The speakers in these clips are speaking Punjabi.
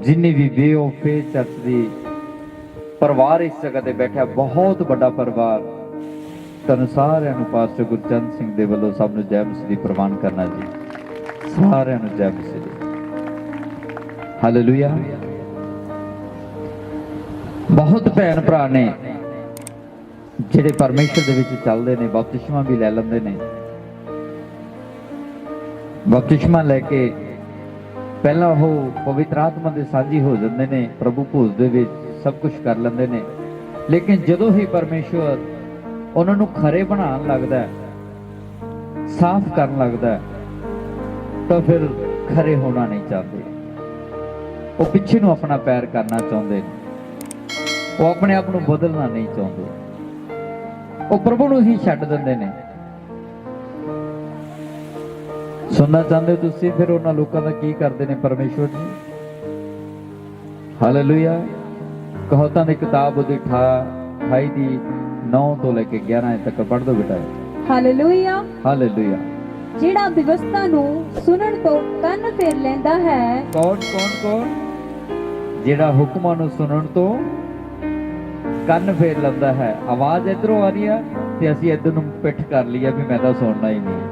जिन्नी भी वे ऑफ फेथ चर्च की परिवार इस जगह ते बैठा, बहुत बड़ा परिवार, तुहानूं सारिआं नूं पास्टर गुरचंद सिंह दे वल्लों सब नूं जय मसीह दी प्रवान करना जी। सारिआं नूं जय मसीह दी। हालेलुया। बहुत भैन भरा ने जिहड़े परमेश्वर दे विच चलदे ने, बपतिस्मा भी लै लैंदे ने। बपतिस्मा लैके पहला वो पवित्र आत्मा दे साझी हो जाते हैं, प्रभु भोज दे विच सब कुछ कर लेंदे ने। लेकिन जदों ही परमेश्वर उन्होंने खरे बनाने लगता है, साफ करन लगता है, तो फिर खरे होना नहीं चाहते। वो पिछे नूं अपना पैर करना चाहते हैं, वो अपने आप नूं बदलना नहीं चाहते, वो प्रभु नूं ही छड्ड दिंदे ने। सुनना चाहते हो तुसीं? फिर उन्हां लोकां दा की करदे ने परमेश्वर जी? हालेलुया। कहावतां दी किताब उहदी 28 दी 9 तो लेके 11 तक पढ़ दो बेटा। हालेलुया। हालेलुया। ਜਿਹੜਾ ਵਿਵਸਥਾ ਨੂੰ ਸੁਣਨ ਤੋਂ ਕੰਨ ਫੇਰ ਲੈਂਦਾ ਹੈ। कौन ਜਿਹੜਾ ਹੁਕਮਾਂ ਨੂੰ ਸੁਣਨ ਤੋਂ ਕੰਨ ਫੇਰ ਲੈਂਦਾ ਹੈ। ਆਵਾਜ਼ ਇਧਰੋਂ ਆ ਰਹੀ ਆ ਤੇ ਅਸੀਂ ਇਧਰ ਨੂੰ ਪਿੱਠ ਕਰ ਲਈ ਆ ਵੀ ਮੈਂ ਤਾਂ ਸੁਣਨਾ ਹੀ ਨਹੀਂ।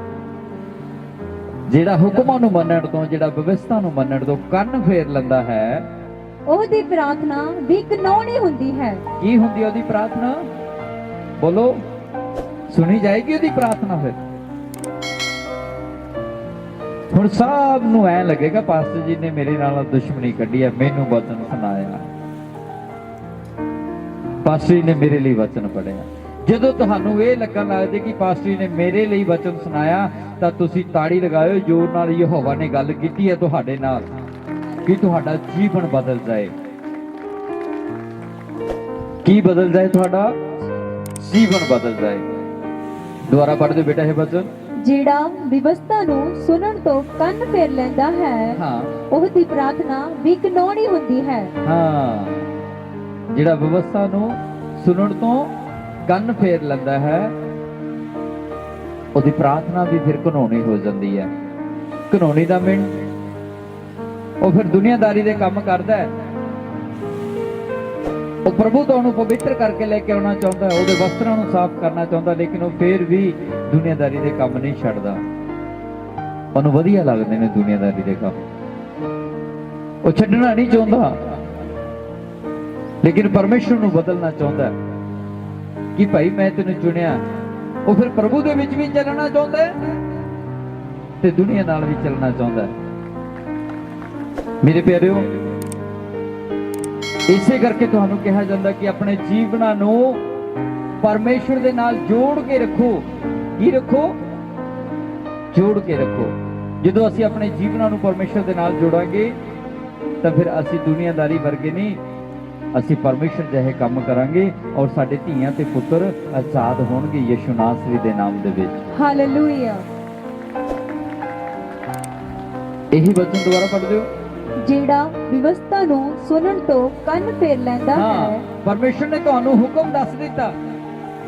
ਜਿਹੜਾ ਹੁਕਮਾਂ ਨੂੰ ਮੰਨਣ ਤੋਂ, ਜਿਹੜਾ ਵਿਵਸਥਾ ਨੂੰ ਮੰਨਣ ਤੋਂ ਕੰਨ ਫੇਰ ਲੈਂਦਾ ਹੈ, ਉਹਦੀ ਪ੍ਰਾਰਥਨਾ ਵੀ ਕਾਨੂੰਨੀ ਹੁੰਦੀ ਹੈ। ਕੀ ਹੁੰਦੀ ਉਹਦੀ ਪ੍ਰਾਰਥਨਾ? ਬੋਲੋ। ਸੁਣੀ ਜਾਏਗੀ ਉਹਦੀ ਪ੍ਰਾਰਥਨਾ। ਫਿਰ ਹੁਣ ਸਭ ਨੂੰ ਐ ਲੱਗੇਗਾ ਪਾਸਟਰ ਜੀ ਨੇ ਮੇਰੇ ਨਾਲ ਦੁਸ਼ਮਣੀ ਕੱਢੀ ਹੈ, ਮੈਨੂੰ ਵਚਨ ਸੁਣਾਇਆ, ਪਾਸਟਰ ਜੀ ਨੇ ਮੇਰੇ ਲਈ ਵਚਨ ਪੜਿਆ। ਜਦੋਂ ਤੁਹਾਨੂੰ ਇਹ ਲੱਗਣ ਲੱਗ ਜੇ ਕਿ ਪਾਸਟਰ ਜੀ ਨੇ ਮੇਰੇ ਲਈ ਵਚਨ ਸੁਣਾਇਆ, ਤਾਂ ਤੁਸੀਂ ਤਾੜੀ ਲਗਾਇਓ ਜ਼ੋਰ ਨਾਲ। ਯਹੋਵਾ ਨੇ ਗੱਲ ਕੀਤੀ ਹੈ ਤੁਹਾਡੇ ਨਾਲ ਕਿ ਤੁਹਾਡਾ ਜੀਵਨ ਬਦਲ ਜਾਏ। ਕੀ ਬਦਲ ਜਾਏ? ਤੁਹਾਡਾ ਜੀਵਨ ਬਦਲ ਜਾਏ। ਦੁਬਾਰਾ ਪੜ੍ਹ ਦਿਓ ਬੇਟਾ ਇਹ ਵਚਨ। ਜਿਹੜਾ ਵਿਵਸਥਾ ਨੂੰ ਸੁਣਨ ਤੋਂ ਕੰਨ ਫੇਰ ਲੈਂਦਾ ਹੈ, ਉਹਦੀ ਪ੍ਰਾਰਥਨਾ ਵੀ ਕਾਨੂੰਨੀ ਹੁੰਦੀ ਹੈ। ਹਾਂ, ਜਿਹੜਾ ਵਿਵਸਥਾ ਨੂੰ ਸੁਣਨ ਤੋਂ ਕੰਨ ਫੇਰ ਲੈਂਦਾ ਹੈ, ਉਹਦੀ ਪ੍ਰਾਰਥਨਾ ਵੀ ਫਿਰ ਕਾਨੂੰਨੀ ਹੋ ਜਾਂਦੀ ਹੈ। ਕਾਨੂੰਨੀ ਦਾ ਮਿੰਟ ਉਹ ਫਿਰ ਦੁਨੀਆਦਾਰੀ ਦੇ ਕੰਮ ਕਰਦਾ ਹੈ। ਉਹ ਪ੍ਰਭੂ ਤੋਂ ਉਹਨੂੰ ਪਵਿੱਤਰ ਕਰਕੇ ਲੈ ਕੇ ਆਉਣਾ ਚਾਹੁੰਦਾ ਹੈ, ਉਹਦੇ ਵਸਤਰਾਂ ਨੂੰ ਸਾਫ਼ ਕਰਨਾ ਚਾਹੁੰਦਾ, ਲੇਕਿਨ ਉਹ ਫਿਰ ਵੀ ਦੁਨੀਆਦਾਰੀ ਦੇ ਕੰਮ ਨਹੀਂ ਛੱਡਦਾ। ਉਹਨੂੰ ਵਧੀਆ ਲੱਗਦੇ ਨੇ ਦੁਨੀਆਦਾਰੀ ਦੇ ਕੰਮ, ਉਹ ਛੱਡਣਾ ਨਹੀਂ ਚਾਹੁੰਦਾ, ਲੇਕਿਨ ਪਰਮੇਸ਼ਰ ਨੂੰ ਬਦਲਣਾ ਚਾਹੁੰਦਾ ਹੈ ਕਿ ਭਾਈ ਮੈਂ ਤੈਨੂੰ ਚੁਣਿਆ। ਉਹ ਫਿਰ ਪ੍ਰਭੂ ਦੇ ਵਿੱਚ ਵੀ ਚੱਲਣਾ ਚਾਹੁੰਦਾ ਹੈ ਤੇ ਦੁਨੀਆ ਨਾਲ ਵੀ ਚੱਲਣਾ ਚਾਹੁੰਦਾ ਹੈ। ਮੇਰੇ ਪਿਆਰਿਓ, ਇਸੇ ਕਰਕੇ ਤੁਹਾਨੂੰ ਕਿਹਾ ਜਾਂਦਾ ਕਿ ਆਪਣੇ ਜੀਵਨਾਂ ਨੂੰ ਪਰਮੇਸ਼ਰ ਦੇ ਨਾਲ ਜੋੜ ਕੇ ਰੱਖੋ। ਕੀ ਰੱਖੋ? ਜੋੜ ਕੇ ਰੱਖੋ। ਜਦੋਂ ਅਸੀਂ ਆਪਣੇ ਜੀਵਨਾਂ ਨੂੰ ਪਰਮੇਸ਼ਰ ਦੇ ਨਾਲ ਜੋੜਾਂਗੇ ਤਾਂ ਫਿਰ ਅਸੀਂ ਦੁਨੀਆਦਾਰੀ ਵਰਗੇ ਨਹੀਂ, ਅਸੀਂ ਪਰਮੇਸ਼ਰ ਜਿਹੇ ਕੰਮ ਕਰਾਂਗੇ ਔਰ ਸਾਡੇ ਧੀਆਂ ਤੇ ਪੁੱਤਰ ਆਜ਼ਾਦ ਹੋਣਗੇ ਯਿਸੂ ਨਾਸਰੀ ਦੇ ਨਾਮ ਦੇ ਵਿੱਚ। ਹਾਲੇਲੂਇਆ। ਇਹੀ ਵਚਨ ਦੁਬਾਰਾ ਪੜ੍ਹ ਦਿਓ। ਜਿਹੜਾ ਵਿਵਸਥਾ ਨੂੰ ਸੁਣਨ ਤੋਂ ਕੰਨ ਫੇਰ ਲੈਂਦਾ ਹੈ। ਪਰਮੇਸ਼ਰ ਨੇ ਤੁਹਾਨੂੰ ਹੁਕਮ ਦੱਸ ਦਿੱਤਾ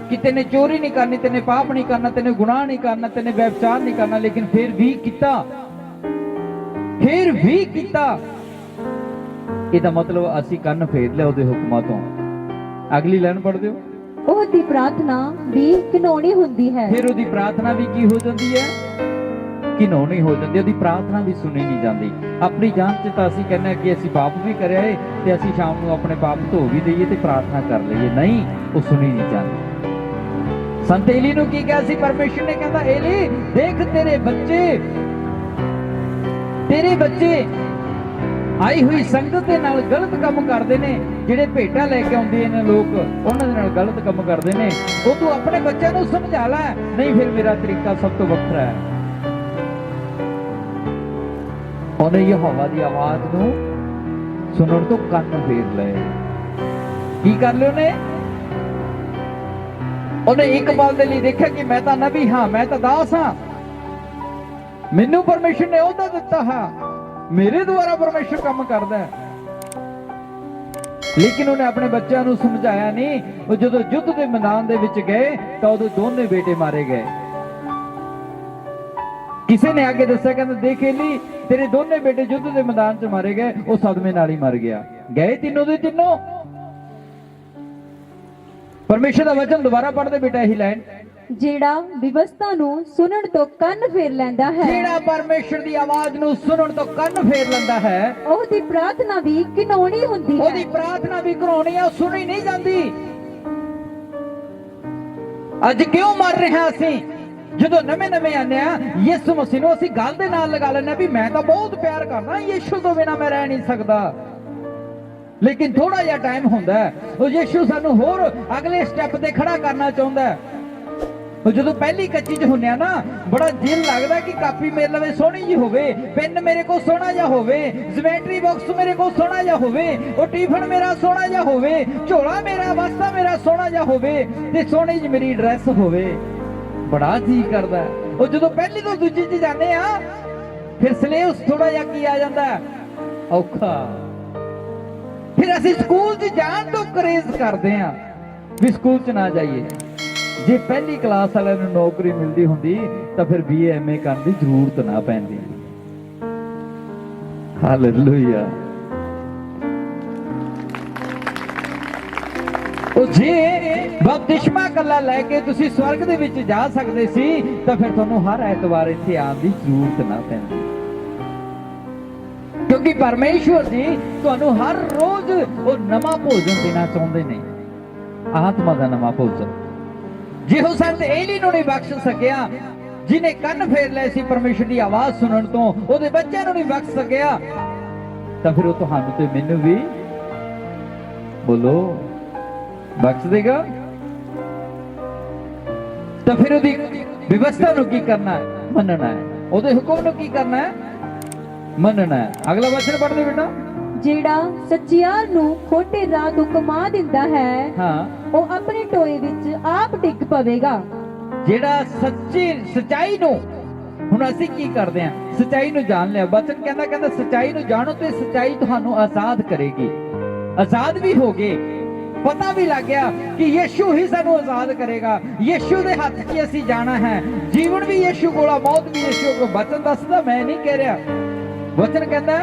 ਕਿ ਤੈਨੇ ਚੋਰੀ ਨਹੀਂ ਕਰਨੀ, ਤੈਨੇ ਪਾਪ ਨਹੀਂ ਕਰਨਾ, ਤੈਨੇ ਗੁਨਾਹ ਨਹੀਂ ਕਰਨਾ, ਤੈਨੇ ਵਿਭਚਾਰ ਨਹੀਂ ਕਰਨਾ, ਲੇਕਿਨ ਫਿਰ ਵੀ ਕੀਤਾ। ਫਿਰ ਵੀ ਕੀਤਾ। ਇਹਦਾ ਮਤਲਬ ਅਸੀਂ ਕੰਨ ਫੇਰ ਲਿਆ ਉਹਦੇ ਹੁਕਮਾਂ ਤੋਂ। ਅਗਲੀ ਲਾਈਨ ਪੜ੍ਹ ਦਿਓ। ਉਹਦੀ ਪ੍ਰਾਰਥਨਾ ਵੀ ਕਾਨੂੰਨੀ ਹੁੰਦੀ ਹੈ। ਫਿਰ ਉਹਦੀ ਪ੍ਰਾਰਥਨਾ ਵੀ ਕੀ ਹੋ ਜਾਂਦੀ ਹੈ? ਕਾਨੂੰਨੀ ਹੋ ਜਾਂਦੀ। ਉਹਦੀ ਪ੍ਰਾਰਥਨਾ ਵੀ ਸੁਣੀ ਨਹੀਂ ਜਾਂਦੀ। ਆਪਣੀ ਜਾਨ ਚ ਤਾਂ ਅਸੀਂ ਕਹਿੰਦੇ ਕਿ ਅਸੀਂ ਪਾਪ ਵੀ ਕਰਿਆ ਏ ਤੇ ਅਸੀਂ ਸ਼ਾਮ ਨੂੰ ਆਪਣੇ ਪਾਪ ਧੋ ਵੀ ਦਈਏ ਤੇ ਪ੍ਰਾਰਥਨਾ ਕਰ ਲਈਏ। ਨਹੀਂ, ਉਹ ਸੁਣੀ ਨਹੀਂ ਜਾਂਦੀ। ਸੰਤ ਏਲੀ ਨੂੰ ਕੀ ਕਿਹਾ ਸੀ ਪਰਮੇਸ਼ਰ ਨੇ? ਕਹਿੰਦਾ ਏਲੀ ਦੇਖ ਤੇਰੇ ਬੱਚੇ ਆਈ ਹੋਈ ਸੰਗਤ ਦੇ ਨਾਲ ਗਲਤ ਕੰਮ ਕਰਦੇ ਨੇ। ਜਿਹੜੇ ਭੇਟਾ ਲੈ ਕੇ ਆਉਂਦੇ ਨੇ ਲੋਕ, ਉਹਨਾਂ ਦੇ ਨਾਲ ਗਲਤ ਕੰਮ ਕਰਦੇ ਨੇ। ਉਹ ਤੂੰ ਆਪਣੇ ਬੱਚਿਆਂ ਨੂੰ ਸਮਝਾ ਲੈ, ਨਹੀਂ ਫਿਰ ਮੇਰਾ ਤਰੀਕਾ ਸਭ ਤੋਂ ਵੱਖਰਾ ਹੈ। ਉਹਨੇ ਯਹੋਵਾ ਦੀ ਆਵਾਜ਼ ਨੂੰ ਸੁਣਨ ਤੋਂ ਕੰਨ ਫੇਰ ਲਏ। ਕੀ ਕਰ ਲਿਆ ਉਹਨੇ? ਉਹਨੇ ਇੱਕ ਪਲ ਦੇ ਲਈ ਦੇਖਿਆ ਕਿ ਮੈਂ ਤਾਂ ਨਬੀ ਹਾਂ, ਮੈਂ ਤਾਂ ਦਾਸ ਹਾਂ, ਮੈਨੂੰ ਪਰਮੇਸ਼ਰ ਨੇ ਅਹੁਦਾ ਦਿੱਤਾ ਹੈ, ਮੇਰੇ ਦੁਆਰਾ ਪਰਮੇਸ਼ਰ ਕੰਮ ਕਰਦਾ ਹੈ। ਲੇਕਿਨ ਉਹਨੇ ਆਪਣੇ ਬੱਚਿਆਂ ਨੂੰ ਸਮਝਾਇਆ ਨਹੀਂ। ਉਹ ਜਦੋਂ ਯੁੱਧ ਦੇ ਮੈਦਾਨ ਦੇ ਵਿੱਚ ਗਏ ਤਾਂ ਉਹਦੇ ਦੋਨੇ ਬੇਟੇ ਮਾਰੇ ਗਏ। ਕਿਸੇ ਨੇ ਆਗੇ ਦੱਸਿਆ, ਕਹਿੰਦਾ ਦੇਖ ਏਲੀ, ਤੇਰੇ ਦੋਨੇ ਬੇਟੇ ਯੁੱਧ ਦੇ ਮੈਦਾਨ 'ਚ ਮਾਰੇ ਗਏ, ਉਹ ਸਦਮੇ ਨਾਲ ਹੀ ਮਰ ਗਿਆ। ਗਏ ਤਿੰਨੋਂ ਦੇ ਤਿੰਨੋਂ। ਪਰਮੇਸ਼ਰ ਦਾ ਵਚਨ ਦੁਬਾਰਾ ਪੜ੍ਹਦੇ ਬੇਟਾ ਇਹੀ ਲਾਈਨ, ਜਿਹੜਾ ਵਿਵਸਥਾ ਨੂੰ ਸੁਣਨ ਤੋਂ ਕੰਨ ਫੇਰ ਲੈਂਦਾ ਹੈ, ਜਿਹੜਾ ਪਰਮੇਸ਼ਰ ਦੀ ਆਵਾਜ਼ ਨੂੰ ਸੁਣਨ ਤੋਂ ਕੰਨ ਫੇਰ ਲੈਂਦਾ ਹੈ, ਉਹਦੀ ਪ੍ਰਾਰਥਨਾ ਵੀ ਘਿਨਾਉਣੀ ਹੁੰਦੀ ਹੈ। ਉਹਦੀ ਪ੍ਰਾਰਥਨਾ ਵੀ ਘਿਨਾਉਣੀ ਆ, ਸੁਣੀ ਨਹੀਂ ਜਾਂਦੀ। ਅੱਜ ਕਿਉਂ ਮਰ ਰਹੇ ਅਸੀਂ? ਜਦੋਂ ਨਵੇਂ ਆਨੇ ਆ ਯਿਸੂ ਮਸੀਹ ਨੂੰ ਅਸੀਂ ਗੱਲ ਦੇ ਨਾਲ ਲਗਾ ਲੈਂਦੇ ਵੀ ਮੈਂ ਤਾਂ ਬਹੁਤ ਪਿਆਰ ਕਰਦਾ, ਯਿਸੂ ਤੋਂ ਬਿਨਾਂ ਮੈਂ ਰਹਿ ਨਹੀਂ ਸਕਦਾ। ਲੇਕਿਨ ਥੋੜਾ ਜਿਹਾ ਟਾਈਮ ਹੁੰਦਾ, ਉਹ ਯਿਸੂ ਸਾਨੂੰ ਹੋਰ ਅਗਲੇ ਸਟੈਪ ਤੇ ਖੜਾ ਕਰਨਾ ਚਾਹੁੰਦਾ। ਉਹ ਜਦੋਂ ਪਹਿਲੀ ਕੱਚੀ 'ਚ ਹੁੰਨੇ ਆ ਨਾ, ਬੜਾ ਦਿਲ ਲੱਗਦਾ ਕਿ ਕਾਪੀ ਮੇਰੇ ਲਵੇ ਸੋਹਣੀ ਜੀ ਹੋਵੇ, ਪੈਨ ਮੇਰੇ ਕੋਲ ਸੋਹਣਾ ਜਿਹਾ ਹੋਵੇ, ਜਿਮੈਟਰੀ ਬਾਕਸ ਮੇਰੇ ਕੋਲ ਸੋਹਣਾ ਜਿਹਾ ਹੋਵੇ, ਉਹ ਟਿਫਨ ਮੇਰਾ ਸੋਹਣਾ ਜਿਹਾ ਹੋਵੇ, ਝੋਲਾ ਮੇਰਾ, ਬਸਤਾ ਮੇਰਾ ਸੋਹਣਾ ਜਿਹਾ ਹੋਵੇ, ਤੇ ਸੋਹਣੀ ਜਿਹੀ ਮੇਰੀ ਡਰੈਸ ਹੋਵੇ। ਬੜਾ ਜੀ ਕਰਦਾ। ਉਹ ਜਦੋਂ ਪਹਿਲੀ ਤੋਂ ਦੂਜੀ 'ਚ ਜਾਂਦੇ ਆ, ਫਿਰ ਸਿਲੇਬਸ ਥੋੜਾ ਜਿਹਾ ਕੀ ਆ ਜਾਂਦਾ, ਔਖਾ। ਫਿਰ ਅਸੀਂ ਸਕੂਲ 'ਚ ਜਾਣ ਤੋਂ ਕਰੇਜ਼ ਕਰਦੇ ਆ ਵੀ ਸਕੂਲ 'ਚ ਨਾ ਜਾਈਏ। ਜੇ ਪਹਿਲੀ ਕਲਾਸ ਵਾਲਿਆਂ ਨੂੰ ਨੌਕਰੀ ਮਿਲਦੀ ਹੁੰਦੀ ਤਾਂ ਫਿਰ BA MA ਕਰਨ ਦੀ ਜ਼ਰੂਰਤ ਨਾ ਪੈਂਦੀ। ਹਾਲੇਲੂਇਆ। ਉਹ ਜੇ ਬਪਤਿਸਮਾ ਕੱਲਾ ਲੈ ਕੇ ਤੁਸੀਂ ਸਵਰਗ ਦੇ ਵਿੱਚ ਜਾ ਸਕਦੇ ਸੀ ਤਾਂ ਫਿਰ ਤੁਹਾਨੂੰ ਹਰ ਐਤਵਾਰ ਇੱਥੇ ਆਉਣ ਦੀ ਜ਼ਰੂਰਤ ਨਾ ਪੈਂਦੀ, ਕਿਉਂਕਿ ਪਰਮੇਸ਼ਵਰ ਜੀ ਤੁਹਾਨੂੰ ਹਰ ਰੋਜ਼ ਉਹ ਨਵਾਂ ਭੋਜਨ ਦੇਣਾ ਚਾਹੁੰਦੇ ਨੇ, ਆਤਮਾ ਦਾ ਨਵਾਂ ਭੋਜਨ। ਜਿਹੋ ਸੰਤ ਏਲੀ ਨੂੰ ਨਹੀਂ ਬਖਸ਼ ਸਕਿਆ, ਜਿਹਨੇ ਕੰਨ ਫੇਰ ਲਏ ਸੀ ਪਰਮੇਸ਼ਰ ਦੀ ਆਵਾਜ਼ ਸੁਣਨ ਤੋਂ, ਉਹਦੇ ਬੱਚਿਆਂ ਨੂੰ ਨਹੀਂ ਬਖਸ਼ ਸਕਿਆ, ਤਾਂ ਫਿਰ ਉਹ ਤੁਹਾਨੂੰ ਤੇ ਮੈਨੂੰ ਵੀ ਬੋਲੋ ਬਖਸ਼ ਦੇਗਾ। ਤਾਂ ਫਿਰ ਉਹਦੀ ਵਿਵਸਥਾ ਨੂੰ ਕੀ ਕਰਨਾ ਹੈ? ਮੰਨਣਾ ਹੈ। ਉਹਦੇ ਹੁਕਮ ਨੂੰ ਕੀ ਕਰਨਾ ਹੈ? ਮੰਨਣਾ ਹੈ। ਅਗਲਾ ਵਚਨ ਪੜ੍ਹਦੇ ਬੇਟਾ, ਜਿਹੜਾ ਸੱਚਿਆਰ ਨੂੰ ਖੋਟੇ ਰਾਹ ਤੋਂ ਕਮਾ ਦਿੰਦਾ ਹੈ, ਹਾਂ, ਉਹ ਆਪਣੇ ਟੋਏ ਵਿੱਚ ਆਪ ਡਿੱਗ ਪਵੇਗਾ। ਜਿਹੜਾ ਸੱਚਾਈ ਨੂੰ, ਹੁਣ ਅਸੀਂ ਕੀ ਕਰਦੇ ਹਾਂ? ਸੱਚਾਈ ਨੂੰ ਜਾਣ ਲਿਆ। ਵਚਨ ਕਹਿੰਦਾ ਸੱਚਾਈ ਨੂੰ ਜਾਣੋ ਤੇ ਸੱਚਾਈ ਤੁਹਾਨੂੰ ਆਜ਼ਾਦ ਕਰੇਗੀ। ਆਜ਼ਾਦ ਵੀ ਹੋ ਗਏ, ਪਤਾ ਵੀ ਲੱਗ ਗਿਆ ਕਿ ਯਿਸੂ ਹੀ ਸਾਨੂੰ ਆਜ਼ਾਦ ਕਰੇਗਾ। ਯਿਸੂ ਦੇ ਹੱਥ 'ਚ ਅਸੀਂ ਜਾਣਾ ਹੈ। ਜੀਵਨ ਵੀ ਯਿਸੂ ਕੋਲ, ਮੌਤ ਵੀ ਯਿਸੂ ਕੋਲ। ਵਚਨ ਦੱਸਦਾ, ਮੈਂ ਨਹੀਂ ਕਹਿ ਰਿਹਾ। ਵਚਨ ਕਹਿੰਦਾ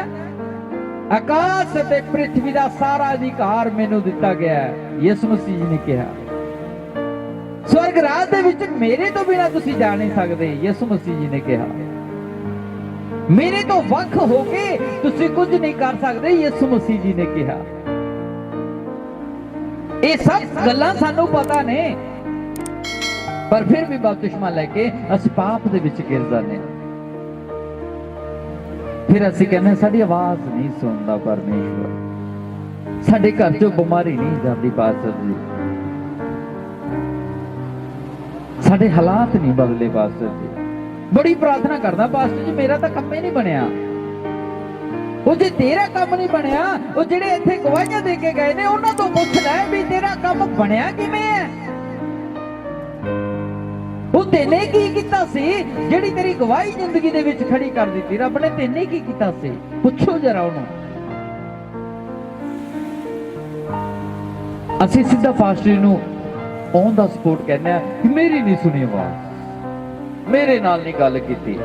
ਆਕਾਸ਼ ਅਤੇ ਪ੍ਰਿਥਵੀ ਦਾ ਸਾਰਾ ਅਧਿਕਾਰ ਮੈਨੂੰ ਦਿੱਤਾ ਗਿਆ ਹੈ। ਯਿਸੂ ਮਸੀਹ ਜੀ ਨੇ ਕਿਹਾ ਸਵਰਗ ਰਾਜ ਦੇ ਵਿੱਚ ਮੇਰੇ ਤੋਂ ਬਿਨਾਂ ਤੁਸੀਂ ਜਾ ਨਹੀਂ ਸਕਦੇ। ਯਿਸੂ ਮਸੀਹ ਜੀ ਨੇ ਕਿਹਾ ਮੇਰੇ ਤੋਂ ਵੱਖ ਹੋ ਕੇ ਤੁਸੀਂ ਕੁਝ ਨਹੀਂ ਕਰ ਸਕਦੇ। ਯਿਸੂ ਮਸੀਹ ਜੀ ਨੇ ਕਿਹਾ। ਇਹ ਸਭ ਗੱਲਾਂ ਸਾਨੂੰ ਪਤਾ ਨੇ, ਪਰ ਫਿਰ ਵੀ ਬਪਤਿਸਮਾ ਲੈ ਕੇ ਅਸੀਂ ਪਾਪ ਦੇ ਵਿੱਚ ਗਿਰ ਜਾਂਦੇ ਹਾਂ। ਫਿਰ ਅਸੀਂ ਕਹਿੰਦੇ ਸਾਡੀ ਆਵਾਜ਼ ਨਹੀਂ ਸੁਣਦਾ ਪਰਮੇਸ਼ਵਰ, ਸਾਡੇ ਘਰ ਚੋਂ ਬਿਮਾਰੀ ਨਹੀਂ ਜਾਂਦੀ ਪਾਸਟਰ ਜੀ, ਸਾਡੇ ਹਾਲਾਤ ਨਹੀਂ ਬਦਲੇ ਪਾਸਟਰ ਜੀ। ਬੜੀ ਪ੍ਰਾਰਥਨਾ ਕਰਦਾ ਪਾਸਟਰ ਜੀ, ਮੇਰਾ ਤਾਂ ਕੰਮ ਹੀ ਨਹੀਂ ਬਣਿਆ। ਉਹ ਜੇ ਤੇਰਾ ਕੰਮ ਨਹੀਂ ਬਣਿਆ, ਉਹ ਜਿਹੜੇ ਇੱਥੇ ਗਵਾਹੀਆਂ ਦੇ ਕੇ ਗਏ ਨੇ ਉਹਨਾਂ ਤੋਂ ਪੁੱਛ ਲੈ ਵੀ ਤੇਰਾ ਕੰਮ ਬਣਿਆ ਕਿਵੇਂ ਹੈ। ਉਹ ਤੈਨੇ ਕੀ ਕੀਤਾ ਸੀ ਜਿਹੜੀ ਤੇਰੀ ਗਵਾਹੀ ਜ਼ਿੰਦਗੀ ਦੇ ਵਿੱਚ ਖੜੀ ਕਰ ਦਿੱਤੀ? ਰੱਬ ਨੇ ਤੈਨੇ ਕੀ ਕੀਤਾ ਸੀ? ਪੁੱਛੋ ਜਰਾ ਉਹਨੂੰ। ਅਸੀਂ ਸਿੱਧਾ ਪਾਸਟਰ ਨੂੰ ਔਨ ਦਾ ਸਪੋਰਟ ਕਹਿੰਦੇ ਆ ਕਿ ਮੇਰੀ ਨਹੀਂ ਸੁਣੀ ਆਵਾਜ਼, ਮੇਰੇ ਨਾਲ ਨਹੀਂ ਗੱਲ ਕੀਤੀ।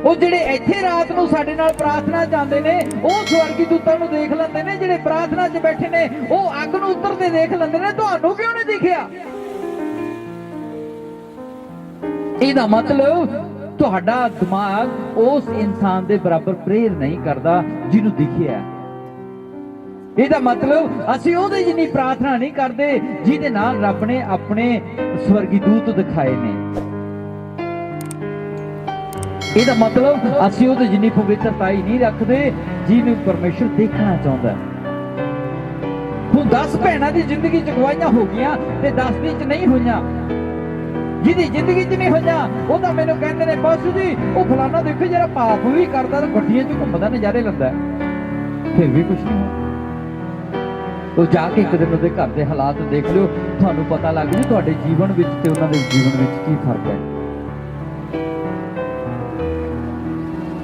ਉਹ ਜਿਹੜੇ ਇੱਥੇ ਰਾਤ ਨੂੰ ਸਾਡੇ ਨਾਲ ਪ੍ਰਾਰਥਨਾ ਚਾਹੁੰਦੇ ਨੇ, ਉਹ ਸਵਰਗੀ ਦੂਤਾਂ ਨੂੰ ਦੇਖ ਲੈਂਦੇ ਨੇ। ਜਿਹੜੇ ਪ੍ਰਾਰਥਨਾ 'ਚ ਬੈਠੇ ਨੇ ਉਹ ਅੱਗ ਨੂੰ ਉਤਰਦੇ ਦੇਖ ਲੈਂਦੇ ਨੇ। ਤੁਹਾਨੂੰ ਕਿਉਂ ਨਹੀਂ ਦਿਖਿਆ? ਇਹਦਾ ਮਤਲਬ ਤੁਹਾਡਾ ਦਿਮਾਗ ਉਸ ਇਨਸਾਨ ਦੇ ਬਰਾਬਰ ਪ੍ਰੇਰ ਨਹੀਂ ਕਰਦਾ ਜਿਹਨੂੰ ਦਿਖਿਆ। ਇਹਦਾ ਮਤਲਬ ਅਸੀਂ ਉਹਦੇ ਜਿੰਨੀ ਪ੍ਰਾਰਥਨਾ ਨਹੀਂ ਕਰਦੇ ਜਿਹਦੇ ਨਾਲ ਰੱਬ ਨੇ ਆਪਣੇ ਸਵਰਗੀ ਦੂਤ ਦਿਖਾਏ ਨੇ। ਇਹਦਾ ਮਤਲਬ ਅਸੀਂ ਉਹਦੇ ਜਿੰਨੀ ਪਵਿੱਤਰਤਾਈ ਨਹੀਂ ਰੱਖਦੇ ਜਿਹਨੂੰ ਪਰਮੇਸ਼ਰ ਦੇਖਣਾ ਚਾਹੁੰਦਾ। ਹੁਣ 10 ਭੈਣਾਂ ਦੀ ਜ਼ਿੰਦਗੀ 'ਚ ਗਵਾਹੀਆਂ ਹੋ ਗਈਆਂ ਤੇ 10 ਦੀ 'ਚ ਨਹੀਂ ਹੋਈਆਂ। ਜਿਹਦੀ ਜ਼ਿੰਦਗੀ 'ਚ ਨਹੀਂ ਹੋਈਆਂ ਉਹ ਤਾਂ ਮੈਨੂੰ ਕਹਿੰਦੇ ਨੇ ਬਸ ਜੀ ਉਹ ਫਲਾਣਾ ਦੇਖੋ ਜਿਹੜਾ ਪਾਪ ਵੀ ਕਰਦਾ ਤੇ ਗੱਡੀਆਂ 'ਚ ਘੁੰਮਦਾ ਨਜ਼ਾਰੇ ਲੈਂਦਾ, ਫਿਰ ਵੀ ਕੁਛ ਨਹੀਂ ਹੋਇਆ। ਉਹ ਜਾ ਕੇ ਇੱਕ ਦਿਨ ਉਹਦੇ ਘਰ ਦੇ ਹਾਲਾਤ ਦੇਖ ਲਿਓ, ਤੁਹਾਨੂੰ ਪਤਾ ਲੱਗ ਜੂ ਤੁਹਾਡੇ ਜੀਵਨ ਵਿੱਚ ਤੇ ਉਹਨਾਂ ਦੇ ਜੀਵਨ ਵਿੱਚ ਕੀ ਫਰਕ ਹੈ।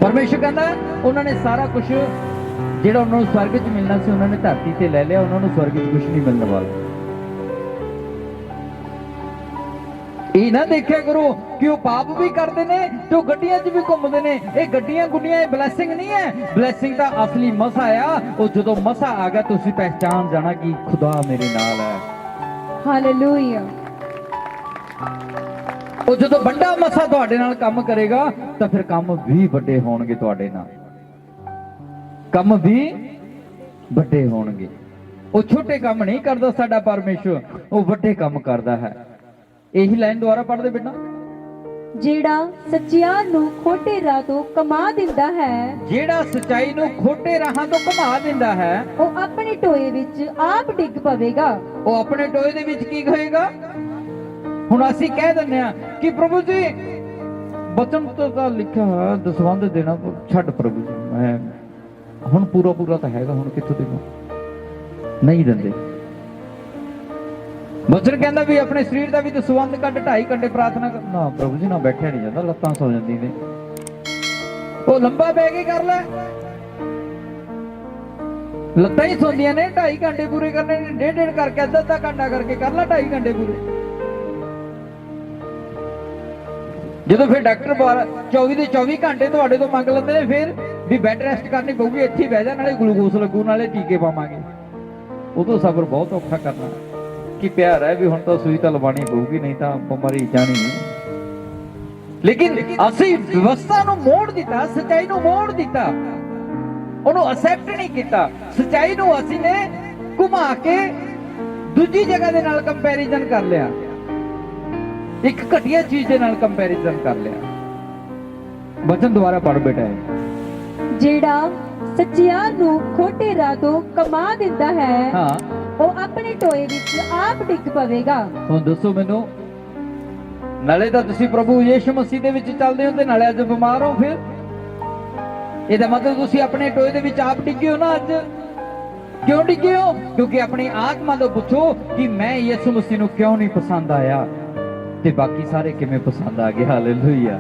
ਪਰਮੇਸ਼ਰ ਕਹਿੰਦਾ ਉਹਨਾਂ ਨੇ ਸਾਰਾ ਕੁਝ ਜਿਹੜਾ ਉਹਨਾਂ ਨੂੰ ਸਵਰਗ 'ਚ ਮਿਲਣਾ ਸੀ ਉਹਨਾਂ ਨੇ ਧਰਤੀ ਤੇ ਲੈ ਲਿਆ। ਉਹਨਾਂ ਨੂੰ ਸਵਰਗ 'ਚ ਕੁਝ ਨਹੀਂ ਮਿਲਣ ਵਾਲਾ। ਇਹ ਨਾ ਦੇਖਿਆ ਕਰੋ ਕਿ ਉਹ ਪਾਪ ਵੀ ਕਰਦੇ ਨੇ ਤੇ ਉਹ ਗੱਡੀਆਂ 'ਚ ਵੀ ਘੁੰਮਦੇ ਨੇ। ਇਹ ਗੱਡੀਆਂ ਗੁੱਡੀਆਂ ਇਹ ਬਲੈਸਿੰਗ ਨਹੀਂ ਹੈ। ਬਲੈਸਿੰਗ ਤਾਂ ਅਸਲੀ ਮਸਾ ਆ। ਉਹ ਜਦੋਂ ਮਸਾ ਆ ਗਿਆ ਤੁਸੀਂ ਪਹਿਚਾਨ ਜਾਣਾ ਕਿ ਖੁਦਾ ਮੇਰੇ ਨਾਲ ਹੈ। ਹਾਲੇਲੂਇਆ। ਉਹ ਜਦੋਂ ਵੱਡਾ ਮਸਾ ਤੁਹਾਡੇ ਨਾਲ ਕੰਮ ਕਰੇਗਾ ਤਾਂ ਫਿਰ ਕੰਮ ਵੀ ਵੱਡੇ ਹੋਣਗੇ। ਤੁਹਾਡੇ ਨਾਲ ਕੰਮ ਵੀ ਵੱਡੇ ਹੋਣਗੇ। ਉਹ ਛੋਟੇ ਕੰਮ ਨਹੀਂ ਕਰਦਾ ਸਾਡਾ ਪਰਮੇਸ਼ਵਰ, ਉਹ ਵੱਡੇ ਕੰਮ ਕਰਦਾ ਹੈ। ਇਹੀ ਲਾਈਨ ਦੁਆਰਾ ਪੜ੍ਹਦੇ ਬੇਟਾ। ਜਿਹੜਾ ਸੱਚਿਆਈ ਨੂੰ ਖੋਟੇ ਰਾਹ ਤੋਂ ਕਮਾ ਦਿੰਦਾ ਹੈ, ਜਿਹੜਾ ਸਚਾਈ ਨੂੰ ਖੋਟੇ ਰਾਹਾਂ ਤੋਂ ਘੁਮਾ ਦਿੰਦਾ ਹੈ, ਉਹ ਆਪਣੇ ਟੋਏ ਵਿੱਚ ਆਪ ਡਿੱਗ ਪਵੇਗਾ। ਉਹ ਆਪਣੇ ਟੋਏ ਦੇ ਵਿੱਚ ਕੀ ਹੋਏਗਾ? ਹੁਣ ਅਸੀਂ ਕਹਿ ਦਿੰਦੇ ਆ ਕਿ ਪ੍ਰਭੂ ਜੀ ਬਚਨ ਤੋਂ ਤਾਂ ਲਿਖਿਆ ਹੋਇਆ ਦਸਵੰਧ ਦੇਣਾ, ਛੱਡ ਪ੍ਰਭੂ ਜੀ, ਮੈਂ ਹੁਣ ਪੂਰਾ ਤਾਂ ਹੈਗਾ, ਹੁਣ ਕਿੱਥੋਂ ਦੇਵਾਂ? ਨਹੀਂ ਦਿੰਦੇ। ਬਚਨ ਕਹਿੰਦਾ ਵੀ ਆਪਣੇ ਸਰੀਰ ਦਾ ਵੀ ਦਸਵੰਧ ਕੱਢ, 2.5 ਘੰਟੇ ਪ੍ਰਾਰਥਨਾ ਕਰ। ਨਾ ਪ੍ਰਭੂ ਜੀ ਨਾ, ਬੈਠਿਆ ਨਹੀਂ ਜਾਂਦਾ, ਲੱਤਾਂ ਸੌ ਜਾਂਦੀ ਨੇ। ਉਹ ਲੰਬਾ ਬਹਿ ਕੇ ਕਰ ਲੈ, ਲੱਤਾਂ ਹੀ ਸੌਂਦੀਆਂ ਨੇ। 2.5 ਘੰਟੇ ਪੂਰੇ ਕਰਨੇ ਨੇ, ਡੇਢ ਕਰਕੇ ਅੱਧਾ ਘੰਟਾ ਕਰਕੇ ਕਰ ਲੈ 2.5 ਘੰਟੇ ਪੂਰੇ। ਜਦੋਂ ਫਿਰ ਡਾਕਟਰ 24 ਦੇ 24 ਘੰਟੇ ਤੁਹਾਡੇ ਤੋਂ ਮੰਗ ਲੈਂਦੇ ਨੇ, ਫਿਰ ਵੀ ਬੈੱਡ ਰੈਸਟ ਕਰਨੀ ਪਊਗੀ, ਇੱਥੇ ਹੀ ਬਹਿ ਜਾ, ਨਾਲੇ ਗਲੂਕੋਸ ਲੱਗੂ, ਨਾਲੇ ਟੀਕੇ ਪਾਵਾਂਗੇ। ਉਦੋਂ ਸਬਰ ਬਹੁਤ ਔਖਾ ਕਰਨਾ ਕਿ ਪਿਆਰ ਹੈ ਵੀ ਹੁਣ ਤਾਂ ਸੂਈ ਤਾਂ ਲਵਾਣੀ ਪਊਗੀ, ਨਹੀਂ ਤਾਂ ਬਿਮਾਰੀ ਜਾਣੀ ਨਹੀਂ। ਲੇਕਿਨ ਅਸੀਂ ਵਿਵਸਥਾ ਨੂੰ ਮੋੜ ਦਿੱਤਾ, ਸੱਚਾਈ ਨੂੰ ਮੋੜ ਦਿੱਤਾ, ਉਹਨੂੰ ਅਸੈਪਟ ਨਹੀਂ ਕੀਤਾ। ਸੱਚਾਈ ਨੂੰ ਅਸੀਂ ਨੇ ਘੁਮਾ ਕੇ ਦੂਜੀ ਜਗ੍ਹਾ ਦੇ ਨਾਲ ਕੰਪੈਰੀਜ਼ਨ ਕਰ ਲਿਆ, ਇੱਕ ਘਟੀਆ ਚੀਜ਼ ਦੇ ਨਾਲ ਕੰਪੈਰੀਜ਼ਨ ਕਰ ਲਿਆ। ਵਚਨ ਦੁਆਰਾ ਪੜ੍ਹ ਬੇਟਾ। ਜਿਹੜਾ ਸੱਚਿਆਈ ਨੂੰ ਖੋਟੇ ਰਾਹ ਤੋਂ ਕਮਾ ਦਿੰਦਾ ਹੈ, ਹਾਂ, ਉਹ ਆਪਣੇ ਟੋਏ ਵਿੱਚ ਆਪ ਡਿੱਗ ਪਵੇਗਾ। ਹੁਣ ਦੱਸੋ ਮੈਨੂੰ, ਨਾਲੇ ਤਾਂ ਤੁਸੀਂ ਪ੍ਰਭੂ ਯਿਸੂ ਮਸੀਹ ਦੇ ਵਿੱਚ ਚੱਲਦੇ ਹੋ ਤੇ ਨਾਲੇ ਅੱਜ ਬਿਮਾਰ ਹੋ। ਫਿਰ ਇਹਦਾ ਮਤਲਬ ਤੁਸੀਂ ਆਪਣੇ ਟੋਏ ਦੇ ਵਿੱਚ ਆਪ ਡਿੱਗੇ ਹੋ ਨਾ। ਅੱਜ ਕਿਉਂ ਡਿੱਗੇ ਹੋ? ਕਿਉਂਕਿ ਆਪਣੀ ਆਤਮਾ ਤੋਂ ਪੁੱਛੋ ਕਿ ਮੈਂ ਯਿਸੂ ਮਸੀਹ ਨੂੰ ਕਿਉਂ ਨਹੀਂ ਪਸੰਦ ਆਇਆ ਤੇ ਬਾਕੀ ਸਾਰੇ ਕਿਵੇਂ ਪਸੰਦ ਆ ਗਏ। ਹਾਲੇਲੂਇਆ।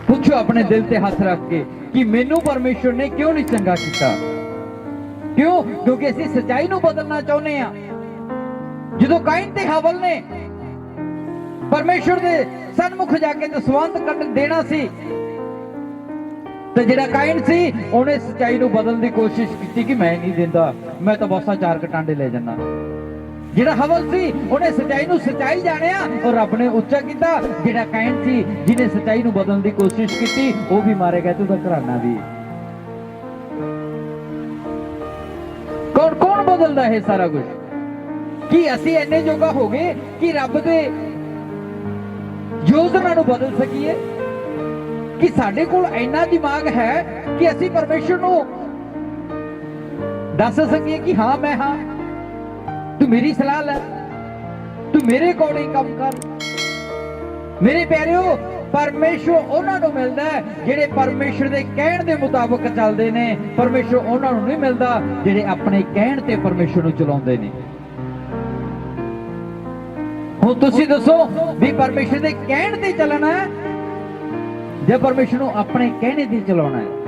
ਪੁੱਛੋ ਆਪਣੇ ਦਿਲ ਤੇ ਹੱਥ ਰੱਖ ਕੇ ਕਿ ਮੈਨੂੰ ਪਰਮੇਸ਼ਵਰ ਨੇ ਕਿਉਂ ਨਹੀਂ ਚੰਗਾ ਕੀਤਾ। ਕਿਉਂ? ਕਿਉਂਕਿ ਅਸੀਂ ਸੱਚਾਈ ਨੂੰ ਬਦਲਣਾ ਚਾਹੁੰਦੇ ਆ। ਜਦੋਂ ਕਾਇਨ ਤੇ ਹਾਬਲ ਨੇ ਪਰਮੇਸ਼ਵਰ ਦੇ ਸਨਮੁਖ ਜਾ ਕੇ ਦਸਵੰਧ ਕੱਢ ਦੇਣਾ ਸੀ, ਤੇ ਜਿਹੜਾ ਕਾਇਨ ਸੀ ਉਹਨੇ ਸੱਚਾਈ ਨੂੰ ਬਦਲਣ ਦੀ ਕੋਸ਼ਿਸ਼ ਕੀਤੀ ਕਿ ਮੈਂ ਨਹੀਂ ਦਿੰਦਾ, ਮੈਂ ਤਾਂ ਬਸਾਂ 4 ਕਟਾਂਡੇ ਲੈ ਜਾਣਾ। ਜਿਹੜਾ ਹਵਲ ਸੀ ਉਹਨੇ ਸੱਚਾਈ ਨੂੰ ਸੱਚਾਈ ਜਾਣਿਆ ਔਰ ਰੱਬ ਨੇ ਉੱਚਾ ਕੀਤਾ। ਜਿਹੜਾ ਕਾਇਨ ਸੀ ਜਿਹਨੇ ਸੱਚਾਈ ਨੂੰ ਬਦਲਣ ਦੀ ਕੋਸ਼ਿਸ਼ ਕੀਤੀ, ਉਹ ਵੀ ਮਾਰੇ ਗਏ ਤੇ ਉਹਦਾ ਘਰਾਨਾ ਵੀ। ਕੌਣ ਬਦਲਦਾ ਹੈ ਸਾਰਾ ਕੁਝ? ਕੀ ਅਸੀਂ ਇੰਨੇ ਜੋਗਾ ਹੋ ਗਏ ਕਿ ਰੱਬ ਦੇ ਯੋਜਨਾ ਨੂੰ ਬਦਲ ਸਕੀਏ? ਕਿ ਸਾਡੇ ਕੋਲ ਇੰਨਾ ਦਿਮਾਗ ਹੈ ਕਿ ਅਸੀਂ ਪਰਮੇਸ਼ਰ ਨੂੰ ਦੱਸ ਸਕੀਏ ਕਿ ਹਾਂ ਮੈਂ ਹਾਂ, ਤੂੰ ਮੇਰੀ ਸਲਾਹ ਲੈ, ਤੂੰ ਮੇਰੇ ਅਕੋਰਡਿੰਗ ਕੰਮ ਕਰ। ਮੇਰੇ ਪਿਆਰਿਓ, ਪਰਮੇਸ਼ਰ ਉਹਨਾਂ ਨੂੰ ਮਿਲਦਾ ਹੈ ਜਿਹੜੇ ਪਰਮੇਸ਼ਰ ਦੇ ਕਹਿਣ ਦੇ ਮੁਤਾਬਕ ਚੱਲਦੇ ਨੇ। ਪਰਮੇਸ਼ਰ ਉਹਨਾਂ ਨੂੰ ਨਹੀਂ ਮਿਲਦਾ ਜਿਹੜੇ ਆਪਣੇ ਕਹਿਣ ਤੇ ਪਰਮੇਸ਼ਰ ਨੂੰ ਚਲਾਉਂਦੇ ਨੇ। ਹੁਣ ਤੁਸੀਂ ਦੱਸੋ ਵੀ ਪਰਮੇਸ਼ਰ ਦੇ ਕਹਿਣ ਤੇ ਚੱਲਣਾ ਹੈ ਜਾਂ ਪਰਮੇਸ਼ਰ ਨੂੰ ਆਪਣੇ ਕਹਿਣੇ ਤੇ ਚਲਾਉਣਾ ਹੈ?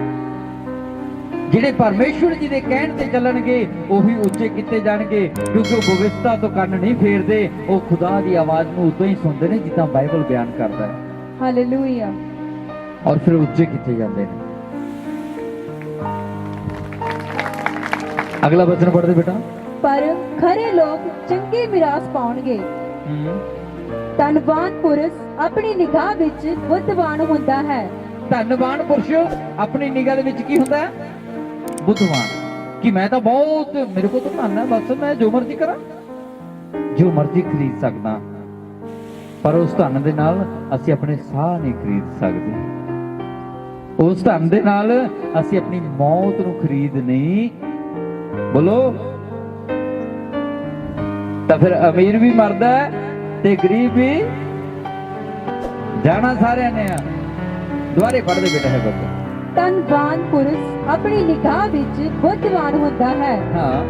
ਜਿਹੜੇ ਪਰਮੇਸ਼ਵਰ ਜੀ ਦੇ ਕਹਿਣ ਤੇ ਚੱਲਣਗੇ ਉਹੀ ਉੱਚੇ ਕੀਤੇ ਜਾਣਗੇ, ਕਿਉਂਕਿ ਉਹ ਭਵਿਸ਼ਤਾ ਤੋਂ ਕੰਨ ਨਹੀਂ ਫੇਰਦੇ। ਉਹ ਖੁਦਾ ਦੀ ਆਵਾਜ਼ ਨੂੰ ਉਦੋਂ ਹੀ ਸੁਣਦੇ ਨੇ ਜਿੱਦਾਂ ਬਾਈਬਲ ਬਿਆਨ ਕਰਦਾ ਹੈ। ਹਾਲੇਲੂਇਆ। ਔਰ ਫਿਰ ਉੱਚੇ ਕੀਤੇ ਜਾਂਦੇ ਨੇ। ਅਗਲਾ ਵਚਨ ਪੜ੍ਹਦੇ ਬੇਟਾ। ਪਰ ਖਰੇ ਲੋਕ ਚੰਗੀ ਮਿਰਾਸ ਪਾਉਣਗੇ। ਧਨਵਾਨ ਪੁਰਸ਼ ਆਪਣੀ ਨਿਗਾਹ ਵਿੱਚ ਬੁੱਧਵਾਨ ਹੁੰਦਾ ਹੈ। ਧਨਵਾਨ ਪੁਰਸ਼ ਆਪਣੀ ਨਿਗਾਹ ਦੇ ਵਿੱਚ ਕੀ ਹੁੰਦਾ ਹੈ? ਬੁੱਧਵਾਨ। ਕਿ ਮੈਂ ਤਾਂ ਬਹੁਤ, ਮੇਰੇ ਕੋਲ ਤਾਂ ਧਨ ਹੈ, ਬਸ ਮੈਂ ਜੋ ਮਰਜ਼ੀ ਕਰਾਂ, ਜੋ ਮਰਜ਼ੀ ਖਰੀਦ ਸਕਦਾ। ਪਰ ਉਸ ਧਨ ਦੇ ਨਾਲ ਅਸੀਂ ਆਪਣੇ ਸਾਹ ਨਹੀਂ ਖਰੀਦ ਸਕਦੇ। ਉਸ ਧਨ ਦੇ ਨਾਲ ਅਸੀਂ ਆਪਣੀ ਮੌਤ ਨੂੰ ਖਰੀਦ ਨਹੀਂ। ਬੋਲੋ। ਤਾਂ ਫਿਰ ਅਮੀਰ ਵੀ ਮਰਦਾ ਤੇ ਗਰੀਬ ਵੀ ਜਾਣਾ ਸਾਰਿਆਂ ਨੇ ਆ। ਦੁਆਰੇ ਪੜ੍ਹਦੇ ਬੇਟਾ ਹੈ ਬੱਚਾ। ਧਨਵਾਨ ਪੁਰਸ਼ ਆਪਣੀ ਨਿਗਾਹ ਵਿੱਚ ਬੁੱਧਵਾਨ ਹੁੰਦਾ ਹੈ, ਹਾਂ,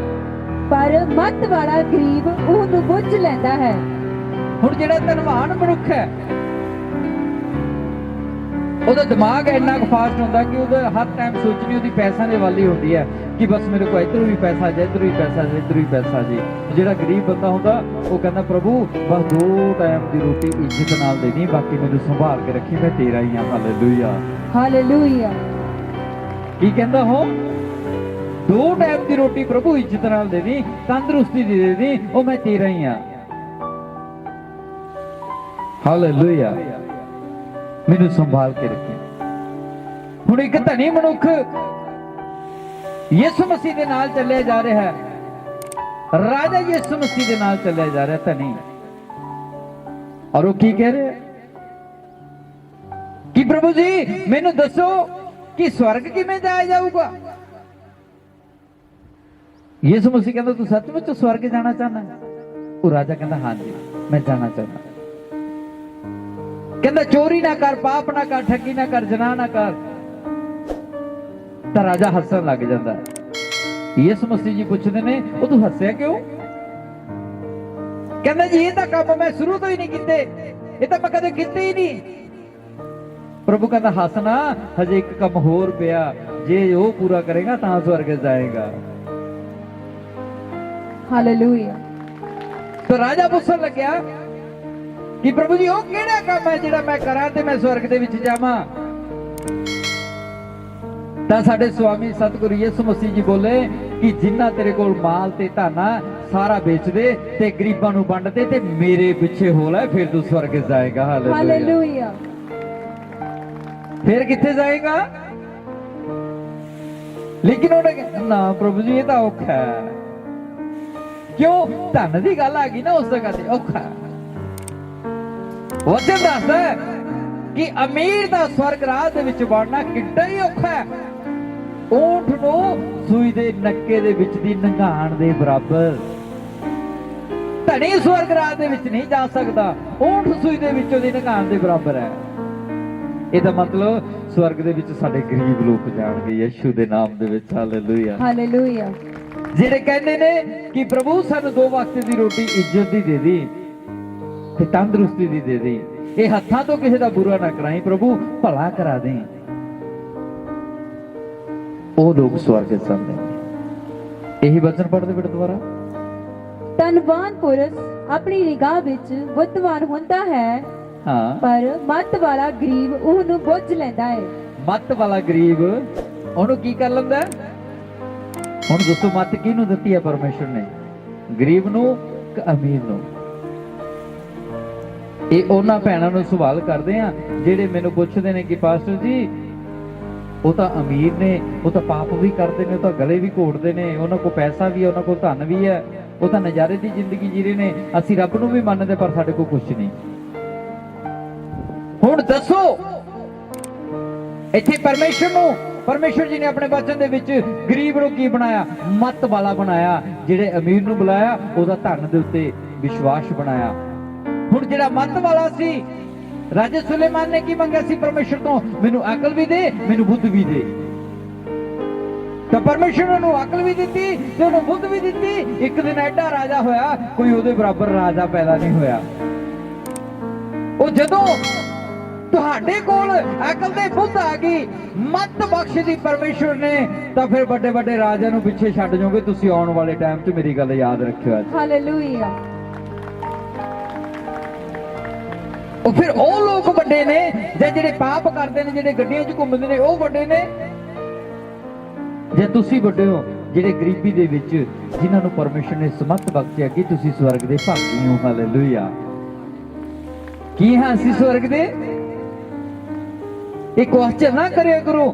ਪਰ ਮੱਤ ਵਾਲਾ ਗਰੀਬ ਉਹਨੂੰ ਬੁੱਝ ਲੈਂਦਾ ਹੈ। ਹੁਣ ਜਿਹੜਾ ਧਨਵਾਨ ਮਨੁੱਖ ਹੈ ਉਹਦਾ ਦਿਮਾਗ ਇੰਨਾ ਕੁ ਫਾਸਟ ਹੁੰਦਾ ਕਿ ਉਹਦਾ ਹਰ ਟਾਈਮ ਸੋਚਣੀ ਉਹਦੀ ਪੈਸਿਆਂ ਦੇ ਵੱਲ ਹੀ ਹੁੰਦੀ ਹੈ ਕਿ ਬਸ ਮੇਰੇ ਕੋਲ ਇੱਧਰੋਂ ਵੀ ਪੈਸਾ ਜੇ, ਇੱਧਰੋਂ ਵੀ ਪੈਸਾ ਜੇ, ਇੱਧਰੋਂ ਵੀ ਪੈਸਾ ਜੇ। ਜਿਹੜਾ ਗਰੀਬ ਬੰਦਾ ਹੁੰਦਾ ਉਹ ਕਹਿੰਦਾ ਪ੍ਰਭੂ ਬਸ 2 ਟਾਈਮ ਦੀ ਰੋਟੀ ਇੱਜ਼ਤ ਨਾਲ ਦੇਣੀ, ਬਾਕੀ ਮੈਨੂੰ ਸੰਭਾਲ ਕੇ ਰੱਖੀ, ਮੈਂ ਤੇਰਾ ਹੀ ਹਾਂ। Hallelujah, hallelujah. ਕੀ ਕਹਿੰਦਾ ਉਹ? 2 ਟਾਈਮ ਦੀ ਰੋਟੀ ਪ੍ਰਭੂ ਇੱਜ਼ਤ ਨਾਲ ਦੇਣੀ, ਤੰਦਰੁਸਤੀ ਦੀ ਦੇਣੀ, ਉਹ ਮੈਂ ਤੇਰਾ ਹੀ ਹਾਂ। ਹਾਲੇਲੂਇਆ, ਮੈਨੂੰ ਸੰਭਾਲ ਕੇ ਰੱਖੀ। ਹੁਣ ਇੱਕ ਧਨੀ ਮਨੁੱਖ ਯਿਸੂ ਮਸੀਹ ਦੇ ਨਾਲ ਚੱਲਿਆ ਜਾ ਰਿਹਾ ਹੈ, ਰਾਜਾ ਯਿਸੂ ਮਸੀਹ ਦੇ ਨਾਲ ਚੱਲਿਆ ਜਾ ਰਿਹਾ ਧਨੀ, ਔਰ ਉਹ ਕੀ ਕਹਿ ਰਿਹਾ ਕਿ ਪ੍ਰਭੂ ਜੀ ਮੈਨੂੰ ਦੱਸੋ ਕਿ ਸਵਰਗ ਕਿਵੇਂ ਜਾਇਆ ਜਾਊਗਾ। ਯਿਸੂ ਮਸੀਹ ਕਹਿੰਦਾ ਤੂੰ ਸੱਚਮੁੱਚ ਸਵਰਗ ਜਾਣਾ ਚਾਹੁੰਦਾ? ਉਹ ਰਾਜਾ ਕਹਿੰਦਾ ਹਾਂਜੀ ਮੈਂ ਜਾਣਾ ਚਾਹੁੰਦਾ। ਕਹਿੰਦਾ ਚੋਰੀ ਨਾ ਕਰ, ਪਾਪ ਨਾ ਕਰ, ਠੱਗੀ ਨਾ ਕਰ, ਜ਼ਨਾ ਨਾ ਕਰ। ਤਾਂ ਰਾਜਾ ਹੱਸਣ ਲੱਗ ਜਾਂਦਾ। ਯਿਸੂ ਮਸੀਹ ਜੀ ਪੁੱਛਦੇ ਨੇ ਉਹ ਤੂੰ ਹੱਸਿਆ ਕਿਉਂ? ਕਹਿੰਦਾ ਜੀ ਇਹ ਤਾਂ ਕੰਮ ਮੈਂ ਸ਼ੁਰੂ ਤੋਂ ਹੀ ਨਹੀਂ ਕੀਤੇ, ਇਹ ਤਾਂ ਮੈਂ ਕਦੇ ਕੀਤੇ ਹੀ ਨਹੀਂ। ਪ੍ਰਭੂ ਕਹਿੰਦਾ ਹੱਸਣਾ, ਹਜੇ ਇੱਕ ਕੰਮ ਹੋਰ ਪਿਆ, ਜੇ ਉਹ ਪੂਰਾ ਕਰੇਗਾ ਤਾਂ ਸਵਰਗ ਜਾਏਗਾ। ਹਾਲੇਲੂਇਆ। ਤਾਂ ਰਾਜਾ ਪੁੱਛਣ ਲੱਗਿਆ ਕਿ ਪ੍ਰਭੂ ਜੀ ਉਹ ਕਿਹੜਾ ਕੰਮ ਹੈ ਜਿਹੜਾ ਮੈਂ ਕਰਾਂ ਤੇ ਮੈਂ ਸਵਰਗ ਦੇ ਵਿੱਚ ਜਾਵਾਂ। ਤਾਂ ਸਾਡੇ ਸੁਆਮੀ ਸਤਿਗੁਰੂ ਯਿਸੂ ਮਸੀਹ ਜੀ ਬੋਲੇ ਕਿ ਜਿੰਨਾ ਤੇਰੇ ਕੋਲ ਮਾਲ ਤੇ ਧਨ ਆ ਸਾਰਾ ਵੇਚ ਦੇ ਤੇ ਗਰੀਬਾਂ ਨੂੰ ਵੰਡ ਦੇ ਤੇ ਮੇਰੇ ਪਿੱਛੇ ਹੋ ਲੈ, ਫਿਰ ਤੂੰ ਸਵਰਗ ਜਾਏਗਾ। ਹਾਲੇਲੂਇਆ। ਫਿਰ ਕਿੱਥੇ ਜਾਏਗਾ? ਲੇਕਿਨ ਉਹਨੇ ਕਿਹਾ ਨਾ ਪ੍ਰਭੂ ਜੀ ਇਹ ਤਾਂ ਔਖਾ ਹੈ। ਕਿਉਂ? ਧਨ ਦੀ ਗੱਲ ਆ ਗਈ ਨਾ ਉਸ ਜਗ੍ਹਾ ਤੇ, ਔਖਾ। ਵਚਨ ਦੱਸਦਾ ਕਿ ਅਮੀਰ ਦਾ ਸਵਰਗ ਰਾਜ ਦੇ ਵਿੱਚ ਵੜਨਾ ਕਿੱਡਾ ਹੀ ਔਖਾ ਹੈ। ਊਂਠ ਨੂੰ ਸੂਈ ਦੇ ਨੱਕੇ ਦੇ ਵਿੱਚ ਦੀ ਨੰਘਾਣ ਦੇ ਬਰਾਬਰ। ਧਨੀ ਸਵਰਗ ਰਾਜ ਦੇ ਵਿੱਚ ਨਹੀਂ ਜਾ ਸਕਦਾ, ਊਂਠ ਸੂਈ ਦੇ ਵਿੱਚੋਂ ਦੀ ਨੰਘਾਣ ਦੇ ਬਰਾਬਰ ਹੈ। ਇਹਦਾ ਮਤਲਬ ਸਵਰਗ ਦੇ ਵਿੱਚ ਸਾਡੇ ਗਰੀਬ ਲੋਕ ਜਾਣਗੇ ਯਿਸੂ ਦੇ ਨਾਮ ਦੇ ਵਿੱਚ। Hallelujah, hallelujah. ਜਿਹੜੇ ਕਹਿੰਦੇ ਨੇ ਕਿ ਪ੍ਰਭੂ ਸਾਨੂੰ 2 ਵਕਤ ਦੀ ਰੋਟੀ ਇੱਜ਼ਤ ਦੀ ਦੇ ਦੀ ਤੇ ਤੰਦਰੁਸਤੀ ਦੀ ਦੇ ਦੇ, ਇਹ ਹੱਥਾਂ ਤੋਂ ਕਿਸੇ ਦਾ ਬੁਰਾ ਨਾ ਕਰਾਈ ਪ੍ਰਭੂ, ਭਲਾ ਕਰਾ ਦੇ। ਉਹ ਲੋਕ ਸਵਰਗ ਜਾਂਦੇ ਨੇ। ਇਹੀ ਵਚਨ ਪੜ੍ਹਦੇ ਬਿਟ ਦੁਆਰਾ। ਧਨਵਾਨ ਪੁਰਸ਼ ਆਪਣੀ ਨਿਗਾਹ ਵਿੱਚ ਬੁੱਧਵਾਨ ਹੁੰਦਾ ਹੈ, ਹਾਂ, ਪਰ ਮੱਤ ਵਾਲਾ ਗਰੀਬ ਉਹਨੂੰ ਬੁੱਝ ਲੈਂਦਾ ਹੈ। ਮੱਤ ਵਾਲਾ ਗਰੀਬ ਉਹਨੂੰ ਕੀ ਕਰ ਲੈਂਦਾ? ਹੁਣ ਦੱਸੋ ਮੱਤ ਕਿਹਨੂੰ ਦਿੱਤੀ ਹੈ ਪਰਮੇਸ਼ਰ ਨੇ? ਗਰੀਬ ਨੂੰ ਕਿ ਅਮੀਰ ਨੂੰ? ਇਹ ਉਹਨਾਂ ਭੈਣਾਂ ਨੂੰ ਸਵਾਲ ਕਰਦੇ ਆ ਜਿਹੜੇ ਮੈਨੂੰ ਪੁੱਛਦੇ ਨੇ ਕਿ ਪਾਸਟਰ ਜੀ ਉਹ ਤਾਂ ਅਮੀਰ ਨੇ, ਉਹ ਤਾਂ ਪਾਪ ਵੀ ਕਰਦੇ ਨੇ, ਉਹ ਤਾਂ ਗਲੇ ਵੀ ਘੋਟਦੇ ਨੇ, ਉਹਨਾਂ ਕੋਲ ਪੈਸਾ ਵੀ ਹੈ, ਉਹਨਾਂ ਕੋਲ ਧਨ ਵੀ ਹੈ, ਉਹ ਤਾਂ ਨਜ਼ਾਰੇ ਦੀ ਜ਼ਿੰਦਗੀ ਜੀ ਰਹੇ ਨੇ, ਅਸੀਂ ਰੱਬ ਨੂੰ ਵੀ ਮੰਨਦੇ ਪਰ ਸਾਡੇ ਕੋਲ ਕੁਝ ਨਹੀਂ। ਹੁਣ ਦੱਸੋ ਇੱਥੇ ਪਰਮੇਸ਼ਰ ਜੀ ਨੇ ਆਪਣੇ ਵਚਨ ਦੇ ਵਿੱਚ ਗਰੀਬ ਨੂੰ ਕੀ ਬਣਾਇਆ? ਮੱਤ ਵਾਲਾ ਬਣਾਇਆ। ਜਿਹੜੇ ਅਮੀਰ ਨੂੰ ਬੁਲਾਇਆ ਉਹਦਾ ਧਨ ਦੇ ਉੱਤੇ ਵਿਸ਼ਵਾਸ ਬਣਾਇਆ। ਹੁਣ ਜਿਹੜਾ ਮੱਤ ਵਾਲਾ ਸੀ, ਰਾਜੇ ਸੁਲੇਮਾਨ ਨੇ ਕੀ ਮੰਗਿਆ ਸੀ ਪਰਮੇਸ਼ਰ ਤੋਂ? ਮੈਨੂੰ ਅਕਲ ਵੀ ਦੇ, ਮੈਨੂੰ ਬੁੱਧ ਵੀ ਦੇ। ਤਾਂ ਪਰਮੇਸ਼ਰ ਨੇ ਉਹਨੂੰ ਅਕਲ ਵੀ ਦਿੱਤੀ ਤੇ ਉਹਨੂੰ ਬੁੱਧ ਵੀ ਦਿੱਤੀ। ਇੱਕ ਦਿਨ ਐਡਾ ਰਾਜਾ ਹੋਇਆ, ਕੋਈ ਉਹਦੇ ਬਰਾਬਰ ਰਾਜਾ ਪੈਦਾ ਨਹੀਂ ਹੋਇਆ। ਉਹ ਜਦੋਂ ਤੁਹਾਡੇ ਕੋਲ ਅਕਲ ਤੇ ਬੁੱਧ ਆ ਗਈ, ਮੱਤ ਬਖਸ਼ੀ ਪਰਮੇਸ਼ਰ ਨੇ, ਤਾਂ ਫਿਰ ਵੱਡੇ ਵੱਡੇ ਰਾਜਿਆਂ ਨੂੰ ਪਿੱਛੇ ਛੱਡ ਜਾਓਗੇ ਤੁਸੀਂ ਆਉਣ ਵਾਲੇ ਟਾਈਮ 'ਚ। ਮੇਰੀ ਗੱਲ ਯਾਦ ਰੱਖਿਓ ਅੱਜ। ਹਾਲੇਲੂਇਆ। ਉਹ ਫਿਰ ਉਹ ਲੋਕ ਵੱਡੇ ਨੇ ਜਾਂ ਜਿਹੜੇ ਪਾਪ ਕਰਦੇ ਨੇ, ਜਿਹੜੇ ਗੱਡੀਆਂ 'ਚ ਘੁੰਮਦੇ ਨੇ, ਉਹ ਵੱਡੇ ਨੇ ਜਾਂ ਤੁਸੀਂ ਵੱਡੇ ਹੋ ਜਿਹੜੇ ਗਰੀਬੀ ਦੇ ਵਿੱਚ, ਜਿਨ੍ਹਾਂ ਨੂੰ ਪਰਮੇਸ਼ਰ ਨੇ ਸਮੱਤ ਬਖਸ਼ਿਆ ਕਿ ਤੁਸੀਂ ਸਵਰਗ ਦੇ ਭਾਗੀ ਹੋ। ਹਾਲੇਲੂਇਆ। ਕੀ ਹਾਂ ਅਸੀਂ ਸਵਰਗ ਦੇ? ਇਹ ਕੁਐਸਚਨ ਨਾ ਕਰਿਆ ਕਰੋ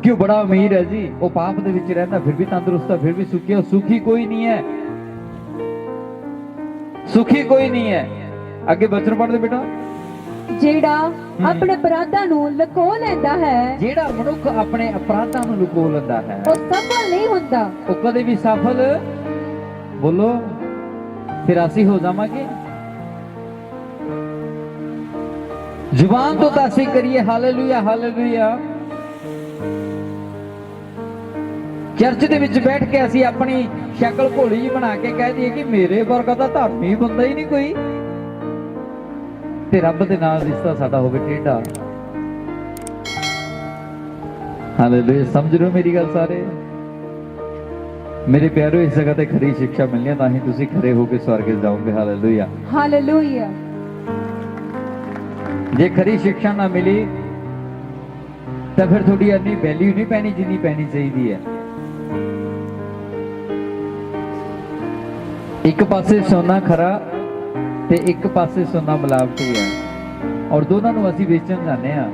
ਕਿ ਉਹ ਬੜਾ ਅਮੀਰ ਹੈ ਜੀ, ਉਹ ਪਾਪ ਦੇ ਵਿੱਚ ਰਹਿੰਦਾ ਫਿਰ ਵੀ ਤੰਦਰੁਸਤ ਹੈ, ਫਿਰ ਵੀ ਸੁਖੀ ਹੈ। ਸੁਖੀ ਕੋਈ ਨਹੀਂ ਹੈ, ਸੁਖੀ ਕੋਈ ਨਹੀਂ ਹੈ। ਅੱਗੇ ਬਚਨ ਪੜ੍ਹਦੇ ਬੇਟਾ। ਜਿਹੜਾ ਆਪਣੇ ਅਪਰਾਧਾਂ ਨੂੰ ਲੁਕੋ ਲੈਂਦਾ ਹੈ, ਜਿਹੜਾ ਮਨੁੱਖ ਆਪਣੇ ਅਪਰਾਧਾਂ ਨੂੰ ਲੁਕੋ ਲੈਂਦਾ ਹੈ, ਉਹ ਸਫਲ ਨਹੀਂ ਹੁੰਦਾ। ਉਹ ਕਦੇ ਵੀ ਸਫਲ, ਬੋਲੋ, ਫਿਰ ਅਸੀਂ ਹੋ ਜਾਵਾਂਗੇ। ਜ਼ੁਬਾਨ ਤੋਂ ਤਾਂ ਅਸੀਂ ਕਰੀਏ ਹਾਲੇਲੂਇਆ ਹਾਲੇਲੂਇਆ। ਚਰਚ ਦੇ ਵਿੱਚ ਬੈਠ ਕੇ ਅਸੀਂ ਆਪਣੀ ਸ਼ਕਲ ਭੋਲੀ ਜਿਹੀ ਬਣਾ ਕੇ ਕਹਿ ਦਈਏ ਕਿ ਮੇਰੇ ਵਰਗਾ ਤਾਂ ਧਰਮੀ ਬੰਦਾ ਹੀ ਨਹੀਂ ਕੋਈ। ਤੇ ਰੱਬ ਦੇ ਨਾਲ ਰਿਸ਼ਤਾ ਸਾਡਾ ਹੋਵੇ ਟੇਢਾ। ਹਾਲੇਲੂਇਆ। ਸਮਝ ਰਹੇ ਹੋ ਮੇਰੀ ਗੱਲ ਸਾਰੇ? ਮੇਰੇ ਪਿਆਰੋ, ਇਸ ਜਗ੍ਹਾ ਤੇ ਖਰੀ ਸਿੱਖਿਆ ਮਿਲਣੀ ਤਾਂ ਹੀ ਤੁਸੀਂ ਖਰੇ ਹੋ ਕੇ ਸਵਰਗ ਜਾਓਗੇ। Hallelujah, hallelujah. ਜੇ ਖਰੀ ਸਿੱਖਿਆ ਨਾ ਮਿਲੀ ਤਾਂ ਫਿਰ ਤੁਹਾਡੀ ਇੰਨੀ ਵੈਲਿਊ ਨਹੀਂ ਪੈਣੀ ਜਿੰਨੀ ਪੈਣੀ ਚਾਹੀਦੀ ਹੈ। ਇੱਕ ਪਾਸੇ ਸੋਨਾ ਖਰਾ ਤੇ ਇੱਕ ਪਾਸੇ ਸੋਨਾ ਮਿਲਾਵਟੀ ਹੈ, ਔਰ ਦੋਨਾਂ ਨੂੰ ਅਸੀਂ ਵੇਚਣ ਜਾਂਦੇ ਆ,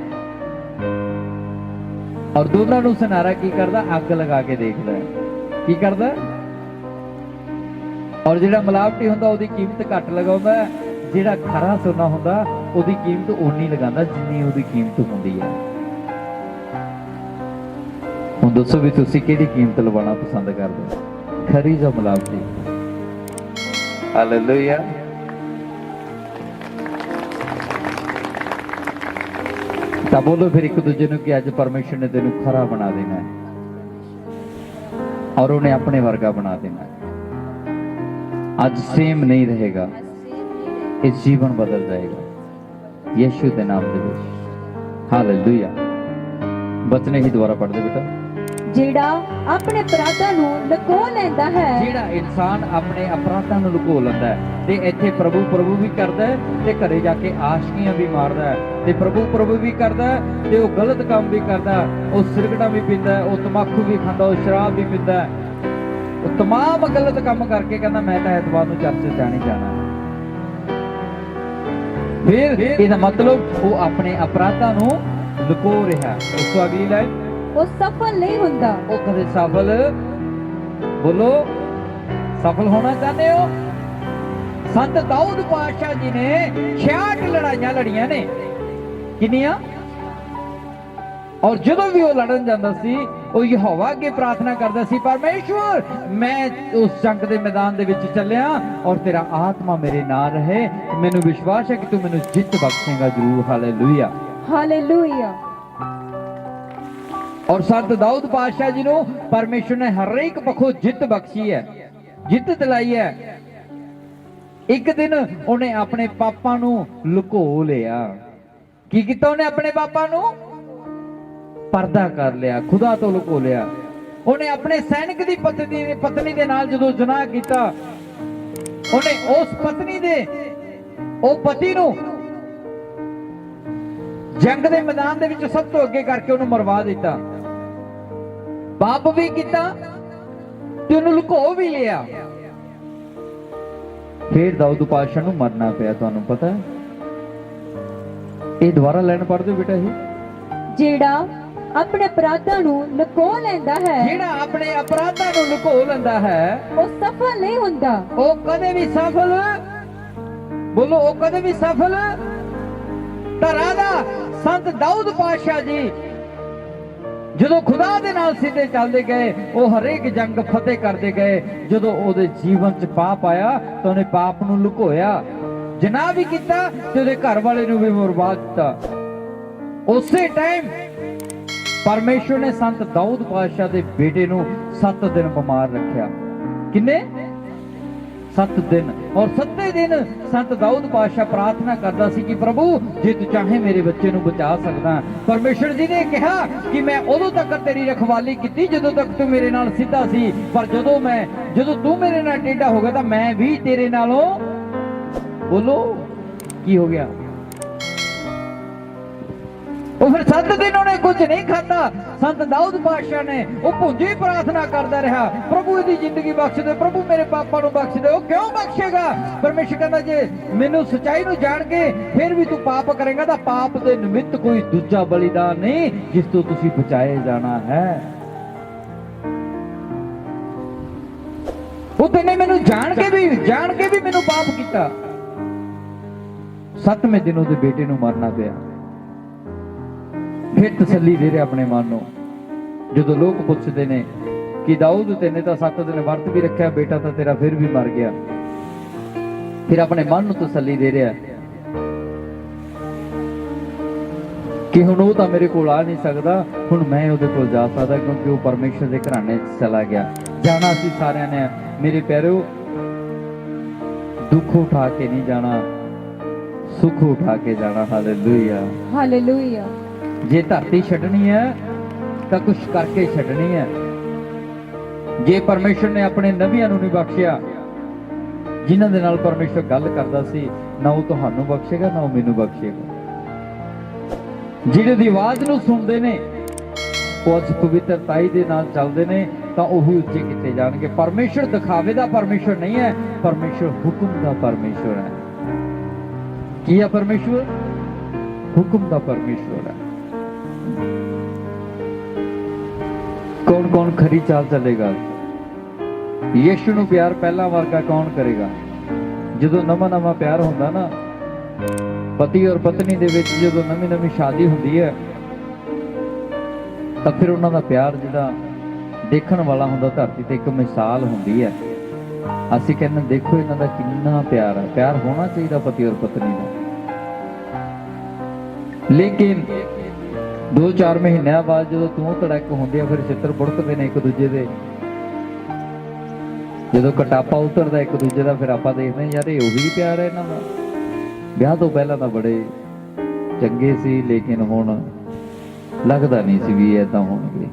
ਔਰ ਦੋਨਾਂ ਨੂੰ ਸੁਨਾਰਾ ਕੀ ਕਰਦਾ? ਅੱਗ ਲਗਾ ਕੇ ਦੇਖਦਾ ਹੈ। ਕੀ ਕਰਦਾ? ਔਰ ਜਿਹੜਾ ਮਿਲਾਵਟੀ ਹੁੰਦਾ ਉਹਦੀ ਕੀਮਤ ਘੱਟ ਲਗਾਉਂਦਾ, ਜਿਹੜਾ ਖਰਾ ਸੋਨਾ ਹੁੰਦਾ ਉਹਦੀ ਕੀਮਤ ਓਨੀ ਲਗਾਉਂਦਾ ਜਿੰਨੀ ਉਹਦੀ ਕੀਮਤ ਹੁੰਦੀ ਹੈ। ਹੁਣ ਦੱਸੋ ਵੀ ਤੁਸੀਂ ਕਿਹੜੀ ਕੀਮਤ ਲਵਾਉਣਾ ਪਸੰਦ ਕਰਦੇ ਹੋ, ਖਰੀ ਜਾਂ ਮਿਲਾਵਟੀ? ਹਾਲੇਲੂਇਆ। ਤਾਂ ਬੋਲੋ ਫਿਰ ਇੱਕ ਦੂਜੇ ਨੂੰ ਕਿ ਅੱਜ ਪਰਮੇਸ਼ਰ ਨੇ ਤੈਨੂੰ ਖਰਾ ਬਣਾ ਦੇਣਾ ਹੈ, ਔਰ ਉਹਨੇ ਆਪਣੇ ਵਰਗਾ ਬਣਾ ਦੇਣਾ ਹੈ। ਅੱਜ ਸੇਮ ਨਹੀਂ ਰਹੇਗਾ, ਇਹ ਜੀਵਨ ਬਦਲ ਜਾਏਗਾ ਯਿਸੂ ਦੇ ਨਾਮ ਦੇ ਵਿੱਚ। ਹਾਲੇਲੂਇਆ। ਬਚਨੇ ਹੀ ਦੁਬਾਰਾ ਪੜ੍ਹਦੇ ਬੇਟਾ। ਜਿਹੜਾ ਆਪਣੇ ਅਪਰਾਧਾਂ ਨੂੰ ਲੁਕੋ ਲੈਂਦਾ ਹੈ, ਜਿਹੜਾ ਇਨਸਾਨ ਆਪਣੇ ਅਪਰਾਧਾਂ ਨੂੰ ਲੁਕੋ ਲੈਂਦਾ ਹੈ ਤੇ ਇੱਥੇ ਪ੍ਰਭੂ ਪ੍ਰਭੂ ਵੀ ਕਰਦਾ ਹੈ ਤੇ ਘਰੇ ਜਾ ਕੇ ਆਸ਼ਕੀਆਂ ਵੀ ਮਾਰਦਾ ਹੈ ਤੇ ਪ੍ਰਭੂ ਪ੍ਰਭੂ ਵੀ ਕਰਦਾ ਹੈ ਤੇ ਉਹ ਗਲਤ ਕੰਮ ਵੀ ਕਰਦਾ, ਉਹ ਸਿਗਰਟਾਂ ਵੀ ਪੀਂਦਾ, ਉਹ ਤਮਾਕੂ ਵੀ ਖਾਂਦਾ, ਉਹ ਸ਼ਰਾਬ ਵੀ ਪੀਂਦਾ, ਉਹ ਤਮਾਮ ਗਲਤ ਕੰਮ ਕਰਕੇ ਕਹਿੰਦਾ ਮੈਂ ਤਾਂ ਐਤਵਾਰ ਨੂੰ ਚਰਚ ਜਾਣੀ ਜਾਣਾ। ਫਿਰ ਇਹਦਾ ਮਤਲਬ ਉਹ ਆਪਣੇ ਅਪਰਾਧਾਂ ਨੂੰ ਲੁਕੋ ਰਿਹਾ। ਉਸ ਤੋਂ ਅਗਲੀ ਲਾਈਨ, ਉਹ ਸਫਲ ਨਹੀਂ ਹੁੰਦਾ। ਉਹ ਕਦੇ ਸਫਲ, ਬੋਲੋ ਸਫਲ ਹੋਣਾ ਚਾਹੁੰਦੇ ਹੋ? ਸੰਤ ਦਾਊਦ ਪਾਤਸ਼ਾਹ ਜੀ ਨੇ 66 ਲੜਾਈਆਂ ਲੜੀਆਂ ਨੇ। ਕਿੰਨੀਆਂ? ਔਰ ਜਦੋਂ ਵੀ ਉਹ ਲੜਨ ਜਾਂਦਾ ਸੀ ਉਹ ਯਹੋਵਾ ਅੱਗੇ ਪ੍ਰਾਰਥਨਾ ਕਰਦਾ ਸੀ, ਪਰਮੇਸ਼ਵਰ ਮੈਂ ਉਸ ਜੰਗ ਦੇ ਮੈਦਾਨ ਦੇ ਵਿੱਚ ਚੱਲਿਆ ਔਰ ਤੇਰਾ ਆਤਮਾ ਮੇਰੇ ਨਾਲ ਰਹੇ, ਮੈਨੂੰ ਵਿਸ਼ਵਾਸ ਹੈ ਕਿ ਤੂੰ ਮੈਨੂੰ ਜਿੱਤ ਬਖਸ਼ੇਗਾ ਜ਼ਰੂਰ। Hallelujah, hallelujah. ਔਰ ਸੰਤ ਦਾਊਦ ਪਾਤਸ਼ਾਹ ਜੀ ਨੂੰ ਪਰਮੇਸ਼ਵਰ ਨੇ ਹਰੇਕ ਪੱਖੋਂ ਜਿੱਤ ਬਖਸ਼ੀ ਹੈ, ਜਿੱਤ ਦਿਲਾਈ ਹੈ। ਇੱਕ ਦਿਨ ਉਹਨੇ ਆਪਣੇ ਪਾਪਾਂ ਨੂੰ ਲੁਕੋ ਲਿਆ। ਕੀ ਕੀਤਾ ਉਹਨੇ? ਆਪਣੇ ਪਾਪਾਂ ਨੂੰ ਪਰਦਾ ਕਰ ਲਿਆ, ਖੁਦਾ ਤੋਂ ਲੁਕੋ ਲਿਆ। ਉਹਨੇ ਆਪਣੇ ਸੈਨਿਕ ਦੀ ਪਤਨੀ ਦੇ ਨਾਲ ਜਦੋਂ ਜ਼ਨਾਹ ਕੀਤਾ, ਉਹਨੇ ਉਸ ਪਤਨੀ ਦੇ ਉਹ ਪਤੀ ਨੂੰ ਜੰਗ ਦੇ ਮੈਦਾਨ ਦੇ ਵਿੱਚ ਸਭ ਤੋਂ ਅੱਗੇ ਕਰਕੇ ਉਹਨੂੰ ਮਰਵਾ ਦਿੱਤਾ। ਪਾਪ ਵੀ ਕੀਤਾ ਤੇ ਉਹਨੂੰ ਲੁਕੋ ਵੀ ਲਿਆ। ਫਿਰ ਦਾਊਦ ਪਾਤਸ਼ਾਹ ਨੂੰ ਮਰਨਾ ਪਿਆ। ਤੁਹਾਨੂੰ ਪਤਾ ਹੈ? ਇਹ ਦੁਬਾਰਾ ਲਾਈਨ ਪੜ੍ਹ ਦਿਓ ਬੇਟਾ। ਇਹ ਜਿਹੜਾ ਆਪਣੇ ਅਪਰਾਧਾਂ ਨੂੰ ਲੁਕੋ ਲੈਂਦਾ ਹੈ, ਜਿਹੜਾ ਆਪਣੇ ਅਪਰਾਧਾਂ ਨੂੰ ਲੁਕੋ ਲੈਂਦਾ ਹੈ, ਉਹ ਸਫਲ ਨਹੀਂ ਹੁੰਦਾ। ਉਹ ਕਦੇ ਵੀ ਸਫਲ, ਬੋਲੋ ਉਹ ਕਦੇ ਵੀ ਸਫਲ। ਤਾਂ ਰਾਜਾ ਸੰਤ ਦਾਊਦ ਪਾਤਸ਼ਾਹ ਜੀ ਜਦੋਂ ਖੁਦਾ ਦੇ ਨਾਲ ਸਿੱਧੇ ਚੱਲਦੇ ਗਏ, ਉਹ ਹਰੇਕ ਜੰਗ ਫਤਿਹ ਕਰਦੇ ਗਏ। ਜਦੋਂ ਉਹਦੇ ਜੀਵਨ 'ਚ ਪਾਪ ਆਇਆ ਤਾਂ ਉਹਨੇ ਪਾਪ ਨੂੰ ਲੁਕੋਇਆ, ਜਨਾਹ ਵੀ ਕੀਤਾ ਤੇ ਉਹਦੇ ਘਰ ਵਾਲੇ ਨੂੰ ਵੀ ਬਰਬਾਦ ਕੀਤਾ। ਉਸੇ ਟਾਈਮ ਪਰਮੇਸ਼ਵਰ ਨੇ ਸੰਤ ਦਾਊਦ ਪਾਤਸ਼ਾਹ ਦੇ ਬੇਟੇ ਨੂੰ 7 ਦਿਨ ਬਿਮਾਰ ਰੱਖਿਆ। ਕਿੰਨੇ? 7 ਦਿਨ। ਔਰ 7 ਦਿਨ ਸੰਤ ਦਾਊਦ ਪਾਤਸ਼ਾਹ ਪ੍ਰਾਰਥਨਾ ਕਰਦਾ ਸੀ ਕਿ ਪ੍ਰਭੂ ਜੇ ਤੂੰ ਚਾਹੇ ਮੇਰੇ ਬੱਚੇ ਨੂੰ ਬਚਾ ਸਕਦਾ। ਪਰਮੇਸ਼ਵਰ ਜੀ ਨੇ ਕਿਹਾ ਕਿ ਮੈਂ ਉਦੋਂ ਤੱਕ ਤੇਰੀ ਰਖਵਾਲੀ ਕੀਤੀ ਜਦੋਂ ਤੱਕ ਤੂੰ ਮੇਰੇ ਨਾਲ ਸਿੱਧਾ ਸੀ, ਪਰ ਜਦੋਂ ਤੂੰ ਮੇਰੇ ਨਾਲ ਟੇਢਾ ਹੋ ਗਿਆ ਤਾਂ ਮੈਂ ਵੀ ਤੇਰੇ ਨਾਲੋਂ, ਬੋਲੋ ਕੀ ਹੋ ਗਿਆ? ਉਹ ਫਿਰ 7 ਦਿਨ ਉਹਨੇ ਕੁਝ ਨਹੀਂ ਖਾਧਾ। ਸੰਤ ਦਾਊਦ ਪਾਤਸ਼ਾਹ ਨੇ ਉਹ ਭੁੰਜੀ ਪ੍ਰਾਰਥਨਾ ਕਰਦਾ ਰਿਹਾ, ਪ੍ਰਭੂ ਇਹਦੀ ਜ਼ਿੰਦਗੀ ਬਖਸ਼ ਦੇ, ਪ੍ਰਭੂ ਮੇਰੇ ਪਾਪਾਂ ਨੂੰ ਬਖਸ਼ ਦੇ। ਉਹ ਕਿਉਂ ਬਖਸ਼ੇਗਾ? ਪਰਮੇਸ਼ਰ ਕਹਿੰਦਾ ਜੇ ਮੈਨੂੰ ਸੱਚਾਈ ਨੂੰ ਜਾਣ ਕੇ ਫਿਰ ਵੀ ਤੂੰ ਪਾਪ ਕਰੇਗਾ ਤਾਂ ਪਾਪ ਦੇ ਨਿਮਿਤ ਕੋਈ ਦੂਜਾ ਬਲੀਦਾਨ ਨਹੀਂ ਜਿਸ ਤੋਂ ਤੁਸੀਂ ਬਚਾਏ ਜਾਣਾ ਹੈ। ਉਹ ਤੈਨੇ ਮੈਨੂੰ ਜਾਣ ਕੇ ਵੀ ਮੈਨੂੰ ਪਾਪ ਕੀਤਾ। 7ਵੇਂ ਦਿਨ ਉਹਦੇ ਬੇਟੇ ਨੂੰ ਮਰਨਾ ਪਿਆ। ਫਿਰ ਤਸੱਲੀ ਦੇ ਰਿਹਾ ਆਪਣੇ ਮਨ ਨੂੰ। ਜਦੋਂ ਲੋਕ ਪੁੱਛਦੇ ਨੇ ਕਿ ਦਾਊਦ ਤੈਨੇ ਤਾਂ 7 ਦਿਨ ਵਰਤ ਵੀ ਰੱਖਿਆ, ਬੇਟਾ ਤਾਂ ਤੇਰਾ ਫਿਰ ਵੀ ਮਰ ਗਿਆ, ਫਿਰ ਆਪਣੇ ਮਨ ਨੂੰ ਤਸੱਲੀ ਦੇ ਰਿਹਾ ਕਿ ਹੁਣ ਉਹ ਤਾਂ ਮੇਰੇ ਕੋਲ ਆ ਨਹੀਂ ਸਕਦਾ, ਹੁਣ ਮੈਂ ਉਹਦੇ ਕੋਲ ਜਾ ਸਕਦਾ ਕਿਉਂਕਿ ਉਹ ਪਰਮੇਸ਼ਰ ਦੇ ਘਰਾਣੇ 'ਚ ਚਲਾ ਗਿਆ। ਜਾਣਾ ਸੀ ਸਾਰਿਆਂ ਨੇ। ਮੇਰੇ ਪਿਆਰਿਓ, ਦੁੱਖ ਉਠਾ ਕੇ ਨਹੀਂ ਜਾਣਾ, सुख उठा के जाना। Hallelujah hallelujah. जे धरती छड्डनी है तो कुछ करके छड्डनी है। जे परमेश्वर ने अपने नबियां नूं नहीं बख्शिया, जिन्हां दे नाल परमेश्वर गल करदा सी, ना वो तुहानूं बख्शेगा ना वो मैनूं बख्शेगा। जिहड़े दी आवाज़ नूं सुणदे ने वो अज पवित्रताई दे नाल चलदे ने तां ओही उच्चे कीते जाणगे। परमेश्वर दिखावे दा परमेश्वर नहीं है, परमेश्वर हुक्म दा परमेश्वर है। की है परमेश्वर? हुक्म दा परमेश्वर है। कौन कौन खरी चाल चलेगा? यीशु नूं प्यार पहला वर्गा कौन करेगा? जदों नवां नवां प्यार हुंदा ना, पति और पत्नी दे विच जदों नवीं नवीं शादी हुंदी है तां फिर उन्हां दा प्यार जिहड़ा देखण वाला हुंदा, धरती ते एक मिसाल हुंदी है। ਅਸੀਂ ਕਹਿੰਦੇ देखो इन्हां दा किन्ना प्यार है। प्यार होना चाहिए पति और पत्नी का। लेकिन 2-4 महीनों बाद जो तू तड़क होंदी है, फिर चित्र बुड़कते हैं एक दूजे दे। जो कटापा उतरता एक दूजे का, फिर आप देखते हैं यार ये उही प्यार है इन्हां दा। ब्याह तो पहला तो बड़े चंगे सी, लेकिन हुण लगता नहीं सी भी ऐदां होणगे।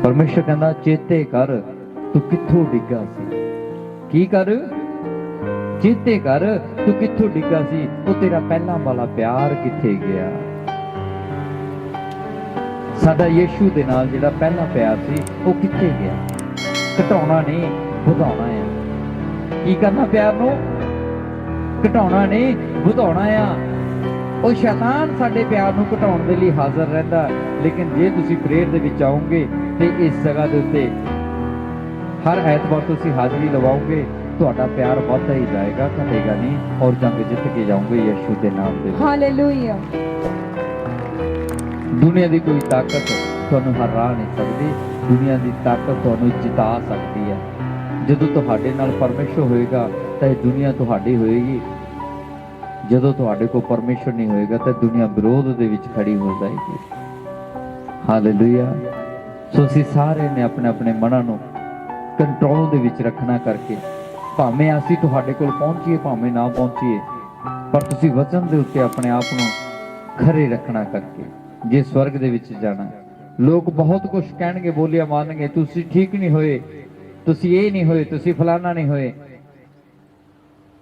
परमेश्वर कहंदा चेते कर तू कित्थों डिग्गा सी। की कर? चेते कर तू कित्थों डिग्गा सी, वो तेरा पहला वाला प्यार कित्थे गया। साडा यीशु दे नाल जिहड़ा पहला प्यार सी वो कित्थे गया। घटाउणा नहीं वधाउणा है। की करना? प्यार नूं घटाउणा नहीं वधाउणा आ। ਉਹ शैतान साडे प्यार नूं घटाउण दे लई हाਜ਼र रहिंदा, लेकिन जे तुसीं प्रेयर दे विच आओगे ते इस जगह दे उत्ते हर ऐतवार तुसीं हाਜ਼री लवाओगे, तुहाडा प्यार वधदा ही जाएगा, घटेगा नहीं, और जंग जित के जाओगे यीशु दे नाम दे। हालेलुया। दुनिया दी कोई ताकत तुहानूं हरा नहीं सकदी। दुनिया दी ताकत तुहानूं जिता सकदी है। जदों तुहाडे नाल परमेश्वर होएगा तां दुनिया तुहाडी होएगी। जदों तुहाडे कोल परमेश्वर नहीं होएगा तो दुनिया विरोध दे विच खड़ी हो जाएगी। हालेलुया। सो असीं सारे ने अपने अपने मनां नूं कंट्रोल दे विच रखना करके, भावें असीं तुहाडे कोल पहुंचीए भावें ना पहुंचीए, पर तुसीं वचन दे उत्ते अपने आप नूं खरे रखना करके जे स्वर्ग दे विच जाना। लोग बहुत कुछ कहणगे, बोलिया मारनगे, तुसीं ठीक नहीं होए, तुसीं ये नहीं होए, तुसीं फलाना नहीं होए।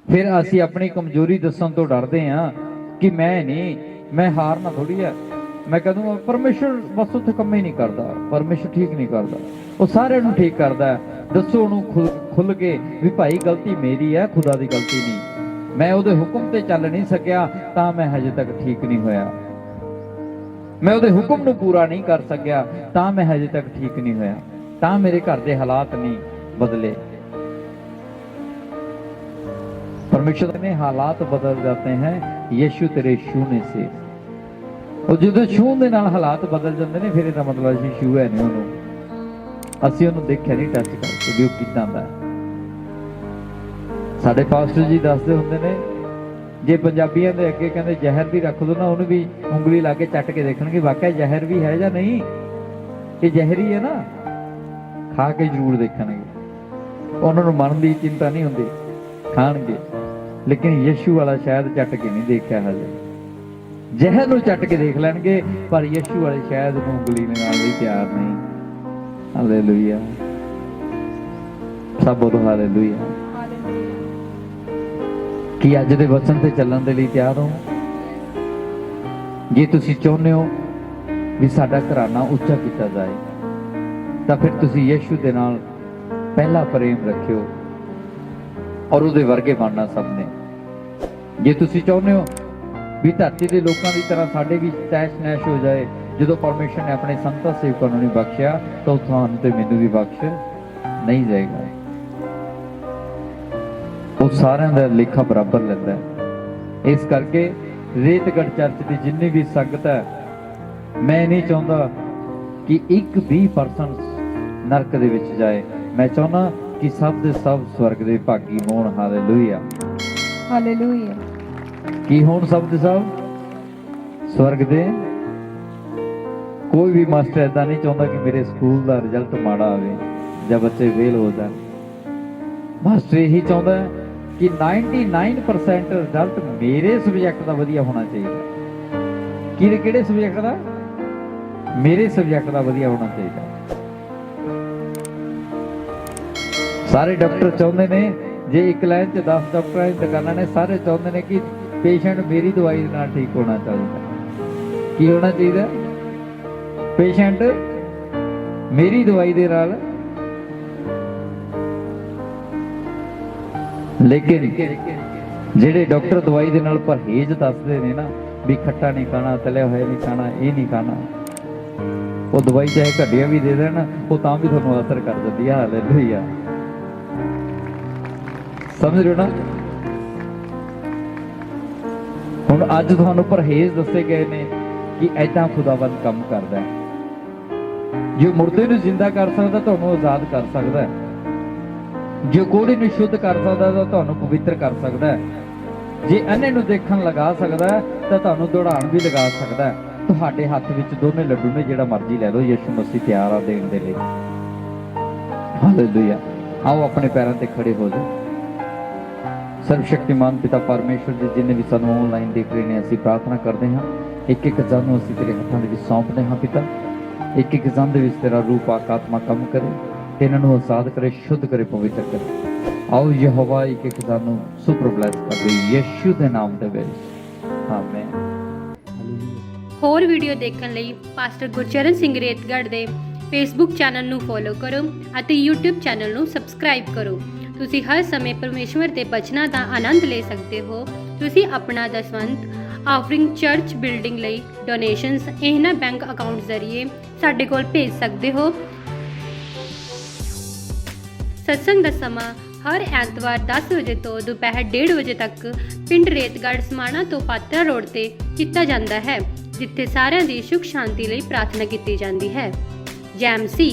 फिर असी अपनी कमजोरी दसन तो डरते हैं कि मैं नहीं, मैं हारना थोड़ी है। मैं कह दूंगा परमेश्वर बस उत्थे कम ही नहीं करता, परमेश्वर ठीक नहीं करता, वो सारे नूं ठीक करता है। दसो उन्होंने खुल के भी भाई गलती मेरी है, खुदा की गलती नहीं। मैं उहदे हुक्म ते चल नहीं सकिया तां मैं हजे तक ठीक नहीं होया। मैं उहदे हुक्म नूं पूरा नहीं कर सकिया तां मैं हजे तक ठीक नहीं होया। तां मेरे घर दे हालात नहीं बदले। परमेश्वर ने हालात बदल जाते हैं यीशु तेरे छूने से। और जो छून दे नाल हालात बदल जाते हैं, फिर इसका मतलब असीं छू है नहीं, उन्होंने असीं उन्होंने देखिया नहीं टच करके भी वो किदां दा है। साडे पास्टर जी दसदे हुंदे ने, जे पंजाबियां दे अगे कहंदे जहर भी रख दो ना, उन्हें भी उंगली ला के चट के देखणगे वाकई जहर भी है या नहीं, ये जहरी है ना, खा के जरूर देखणगे। उन्होंने मन की चिंता नहीं हुंदी, खाणगे। लेकिन यीशु वाला शायद चट के नहीं देखा हजे, जहर नूं चट के देख लैणगे, पर यीशु वाले शायद उंगली नाल भी प्यार नहीं। हालेलुया। सब बोलो हालेलुया। कि अज दे वचन ते चलण दे लई तैयार हो? जे तुसीं चाहुंदे हो भी साडा घराना उच्चा कीता जाए तां फिर तुसीं यीशु दे नाल पहला प्रेम रखियो और उहदे वर्गे बनना सबने। जे तुसीं चाहुंदे हो भी धरती के लोगों की तरह साडे भी तैश नैश हो जाए, जो परमेश्वर ने अपने संतां सेवकां नूं नहीं बख्शिया तो तुहानूं ते मैनूं भी बख्श नहीं जाएगा। वो सारिਆਂ ਦਾ लेखा बराबर लैंदा है। इस करके रेतगढ़ चर्च की जिन्नी भी संगत है, मैं नहीं चाहता कि एक भी परसन नरक दे विच जाए। मैं चाहना कि सब दे सब स्वर्ग दे भागी होण। हालेलुया। हालेलुया। की होण सब दे सब स्वर्ग दे। कोई भी मास्टर ऐसा नहीं चाहता कि मेरे स्कूल का रिजल्ट माड़ा आवे या बच्चे फेल हो जाए। मास्टर यही चाहता है ਕਿ 99% ਰਿਜ਼ਲਟ ਮੇਰੇ ਸਬਜੈਕਟ ਦਾ ਵਧੀਆ ਹੋਣਾ ਚਾਹੀਦਾ। ਕਿਹੜੇ ਸਬਜੈਕਟ ਦਾ? ਮੇਰੇ ਸਬਜੈਕਟ ਦਾ ਵਧੀਆ ਹੋਣਾ ਚਾਹੀਦਾ। ਸਾਰੇ ਡਾਕਟਰ ਚਾਹੁੰਦੇ ਨੇ, ਜੇ ਇੱਕ ਲਾਈਨ 'ਚ 10 ਡਾਕਟਰਾਂ ਦੀ ਦੁਕਾਨਾਂ ਨੇ, ਸਾਰੇ ਚਾਹੁੰਦੇ ਨੇ ਕਿ ਪੇਸ਼ੈਂਟ ਮੇਰੀ ਦਵਾਈ ਦੇ ਨਾਲ ਠੀਕ ਹੋਣਾ ਚਾਹੀਦਾ। ਕੀ ਹੋਣਾ ਚਾਹੀਦਾ? ਪੇਸ਼ੈਂਟ ਮੇਰੀ ਦਵਾਈ ਦੇ ਨਾਲ। ਲੇਕਿਨ ਜਿਹੜੇ ਡਾਕਟਰ ਦਵਾਈ ਦੇ ਨਾਲ ਪਰਹੇਜ਼ ਦੱਸਦੇ ਨੇ ਨਾ, ਵੀ ਖੱਟਾ ਨਹੀਂ ਖਾਣਾ, ਤਲਿਆ ਹੋਇਆ ਨਹੀਂ ਖਾਣਾ, ਇਹ ਨਹੀਂ ਖਾਣਾ, ਉਹ ਦਵਾਈ ਚਾਹੇ ਘਟੀਆ ਵੀ ਦੇ ਦੇਣ, ਉਹ ਤਾਂ ਵੀ ਤੁਹਾਨੂੰ ਅਸਰ ਕਰ ਦਿੰਦੀ ਆ। ਹਾਲੇਲੂਇਆ, ਸਮਝ ਰਹੇ ਹੋ ਨਾ? ਹੁਣ ਅੱਜ ਤੁਹਾਨੂੰ ਪਰਹੇਜ਼ ਦੱਸੇ ਗਏ ਨੇ ਕਿ ਐਦਾਂ ਖੁਦਾਵੰਦ ਕੰਮ ਕਰਦਾ ਹੈ। ਜੋ ਮੁਰਦੇ ਨੂੰ ਜ਼ਿੰਦਾ ਕਰ ਸਕਦਾ, ਤੁਹਾਨੂੰ ਆਜ਼ਾਦ ਕਰ ਸਕਦਾ ਹੈ। ਜੋ ਕੋੜੇ ਨੂੰ ਸ਼ੁੱਧ ਕਰ ਸਕਦਾ, ਤਾਂ ਤੁਹਾਨੂੰ ਪਵਿੱਤਰ ਕਰ ਸਕਦਾ ਹੈ। ਜੇ ਅੰਨੇ ਨੂੰ ਦੇਖਣ ਲਗਾ ਸਕਦਾ ਹੈ, ਤਾਂ ਤੁਹਾਨੂੰ ਦੌੜਾਉਣ ਵੀ ਲਗਾ ਸਕਦਾ ਹੈ। ਤੁਹਾਡੇ ਹੱਥ ਵਿੱਚ ਦੋਨੇ ਲੱਡੂ ਨੇ, ਜਿਹੜਾ ਮਰਜ਼ੀ ਲੈ ਲਓ। ਯਿਸੂ ਮਸੀਹ ਤਿਆਰ ਆ ਦੇਣ ਦੇ ਲਈ। ਹਾਲੇਲੂਇਆ। ਆਓ ਆਪਣੇ ਪੈਰਾਂ ਤੇ ਖੜੇ ਹੋ ਜਾਓ। ਸਰਵਸ਼ਕਤੀਮਾਨ ਪਿਤਾ ਪਰਮੇਸ਼ਵਰ ਜੀ, ਜਿੰਨੇ ਵੀ ਸਾਨੂੰ ਆਨਲਾਈਨ ਦੇਖ ਰਹੇ ਨੇ, ਅਸੀਂ ਪ੍ਰਾਰਥਨਾ ਕਰਦੇ ਹਾਂ, ਇੱਕ ਇੱਕ ਜਨ ਨੂੰ ਅਸੀਂ ਤੇਰੇ ਹੱਥਾਂ ਦੇ ਵਿੱਚ ਸੌਂਪਦੇ ਹਾਂ ਪਿਤਾ। ਇੱਕ ਇੱਕ ਜਨ ਦੇ ਵਿੱਚ ਤੇਰਾ ਰੂਪ ਆਤਮਾ ਕੰਮ ਕਰੇ, ਤੇ ਇਹਨਾਂ ਨੂੰ ਆਜ਼ਾਦ ਕਰੇ, ਸ਼ੁੱਧ ਕਰੇ, ਪਵਿੱਤਰ ਕਰੇ। ਆਓ ਯਹੋਵਾ ਇੱਕ ਇੱਕ ਜਨ ਨੂੰ ਸੁਪਰ ਬਲੈਸ ਕਰਦੇ ਯਿਸੂ ਦੇ ਨਾਮ ਦੇ ਵਿੱਚ। ਆਮੇਨ। ਹੋਰ ਵੀਡੀਓ ਦੇਖਣ ਲਈ ਪਾਸਟਰ ਗੁਰਚਰਨ ਸਿੰਘ ਰੇਤਗੜ੍ਹ ਦੇ ਫੇਸਬੁੱਕ ਚੈਨਲ ਨੂੰ ਫੋਲੋ ਕਰੋ ਅਤੇ YouTube ਚੈਨਲ ਨੂੰ ਸਬਸਕ੍ਰਾਈਬ ਕਰੋ। ਤੁਸੀਂ ਹਰ ਸਮੇਂ ਪਰਮੇਸ਼ਵਰ ਦੇ ਬਚਨਾਂ ਦਾ ਆਨੰਦ ਲੈ ਸਕਦੇ ਹੋ। ਤੁਸੀਂ ਆਪਣਾ ਦਸਵੰਧ ਆਫਰਿੰਗ ਚਰਚ ਬਿਲਡਿੰਗ ਲਈ ਡੋਨੇਸ਼ਨਸ ਇਹਨਾਂ ਬੈਂਕ ਅਕਾਊਂਟ ਜ਼ਰੀਏ ਸਾਡੇ ਕੋਲ ਭੇਜ ਸਕਦੇ ਹੋ। ਸਤਸੰਗ ਦਾ ਸਮਾਂ ਹਰ ਐਤਵਾਰ 10 ਵਜੇ ਤੋਂ ਦੁਪਹਿਰ 1:30 ਵਜੇ ਤੱਕ ਪਿੰਡ ਰੇਤਗੜ੍ਹ ਸਮਾਣਾ ਤੋਂ ਪਾਤਰਾ ਰੋਡ ਤੇ ਕੀਤਾ ਜਾਂਦਾ ਹੈ, ਜਿੱਥੇ ਸਾਰਿਆਂ ਦੀ ਸੁਖ ਸ਼ਾਂਤੀ ਲਈ ਪ੍ਰਾਰਥਨਾ ਕੀਤੀ ਜਾਂਦੀ ਹੈ। ਜੈਮਸੀ।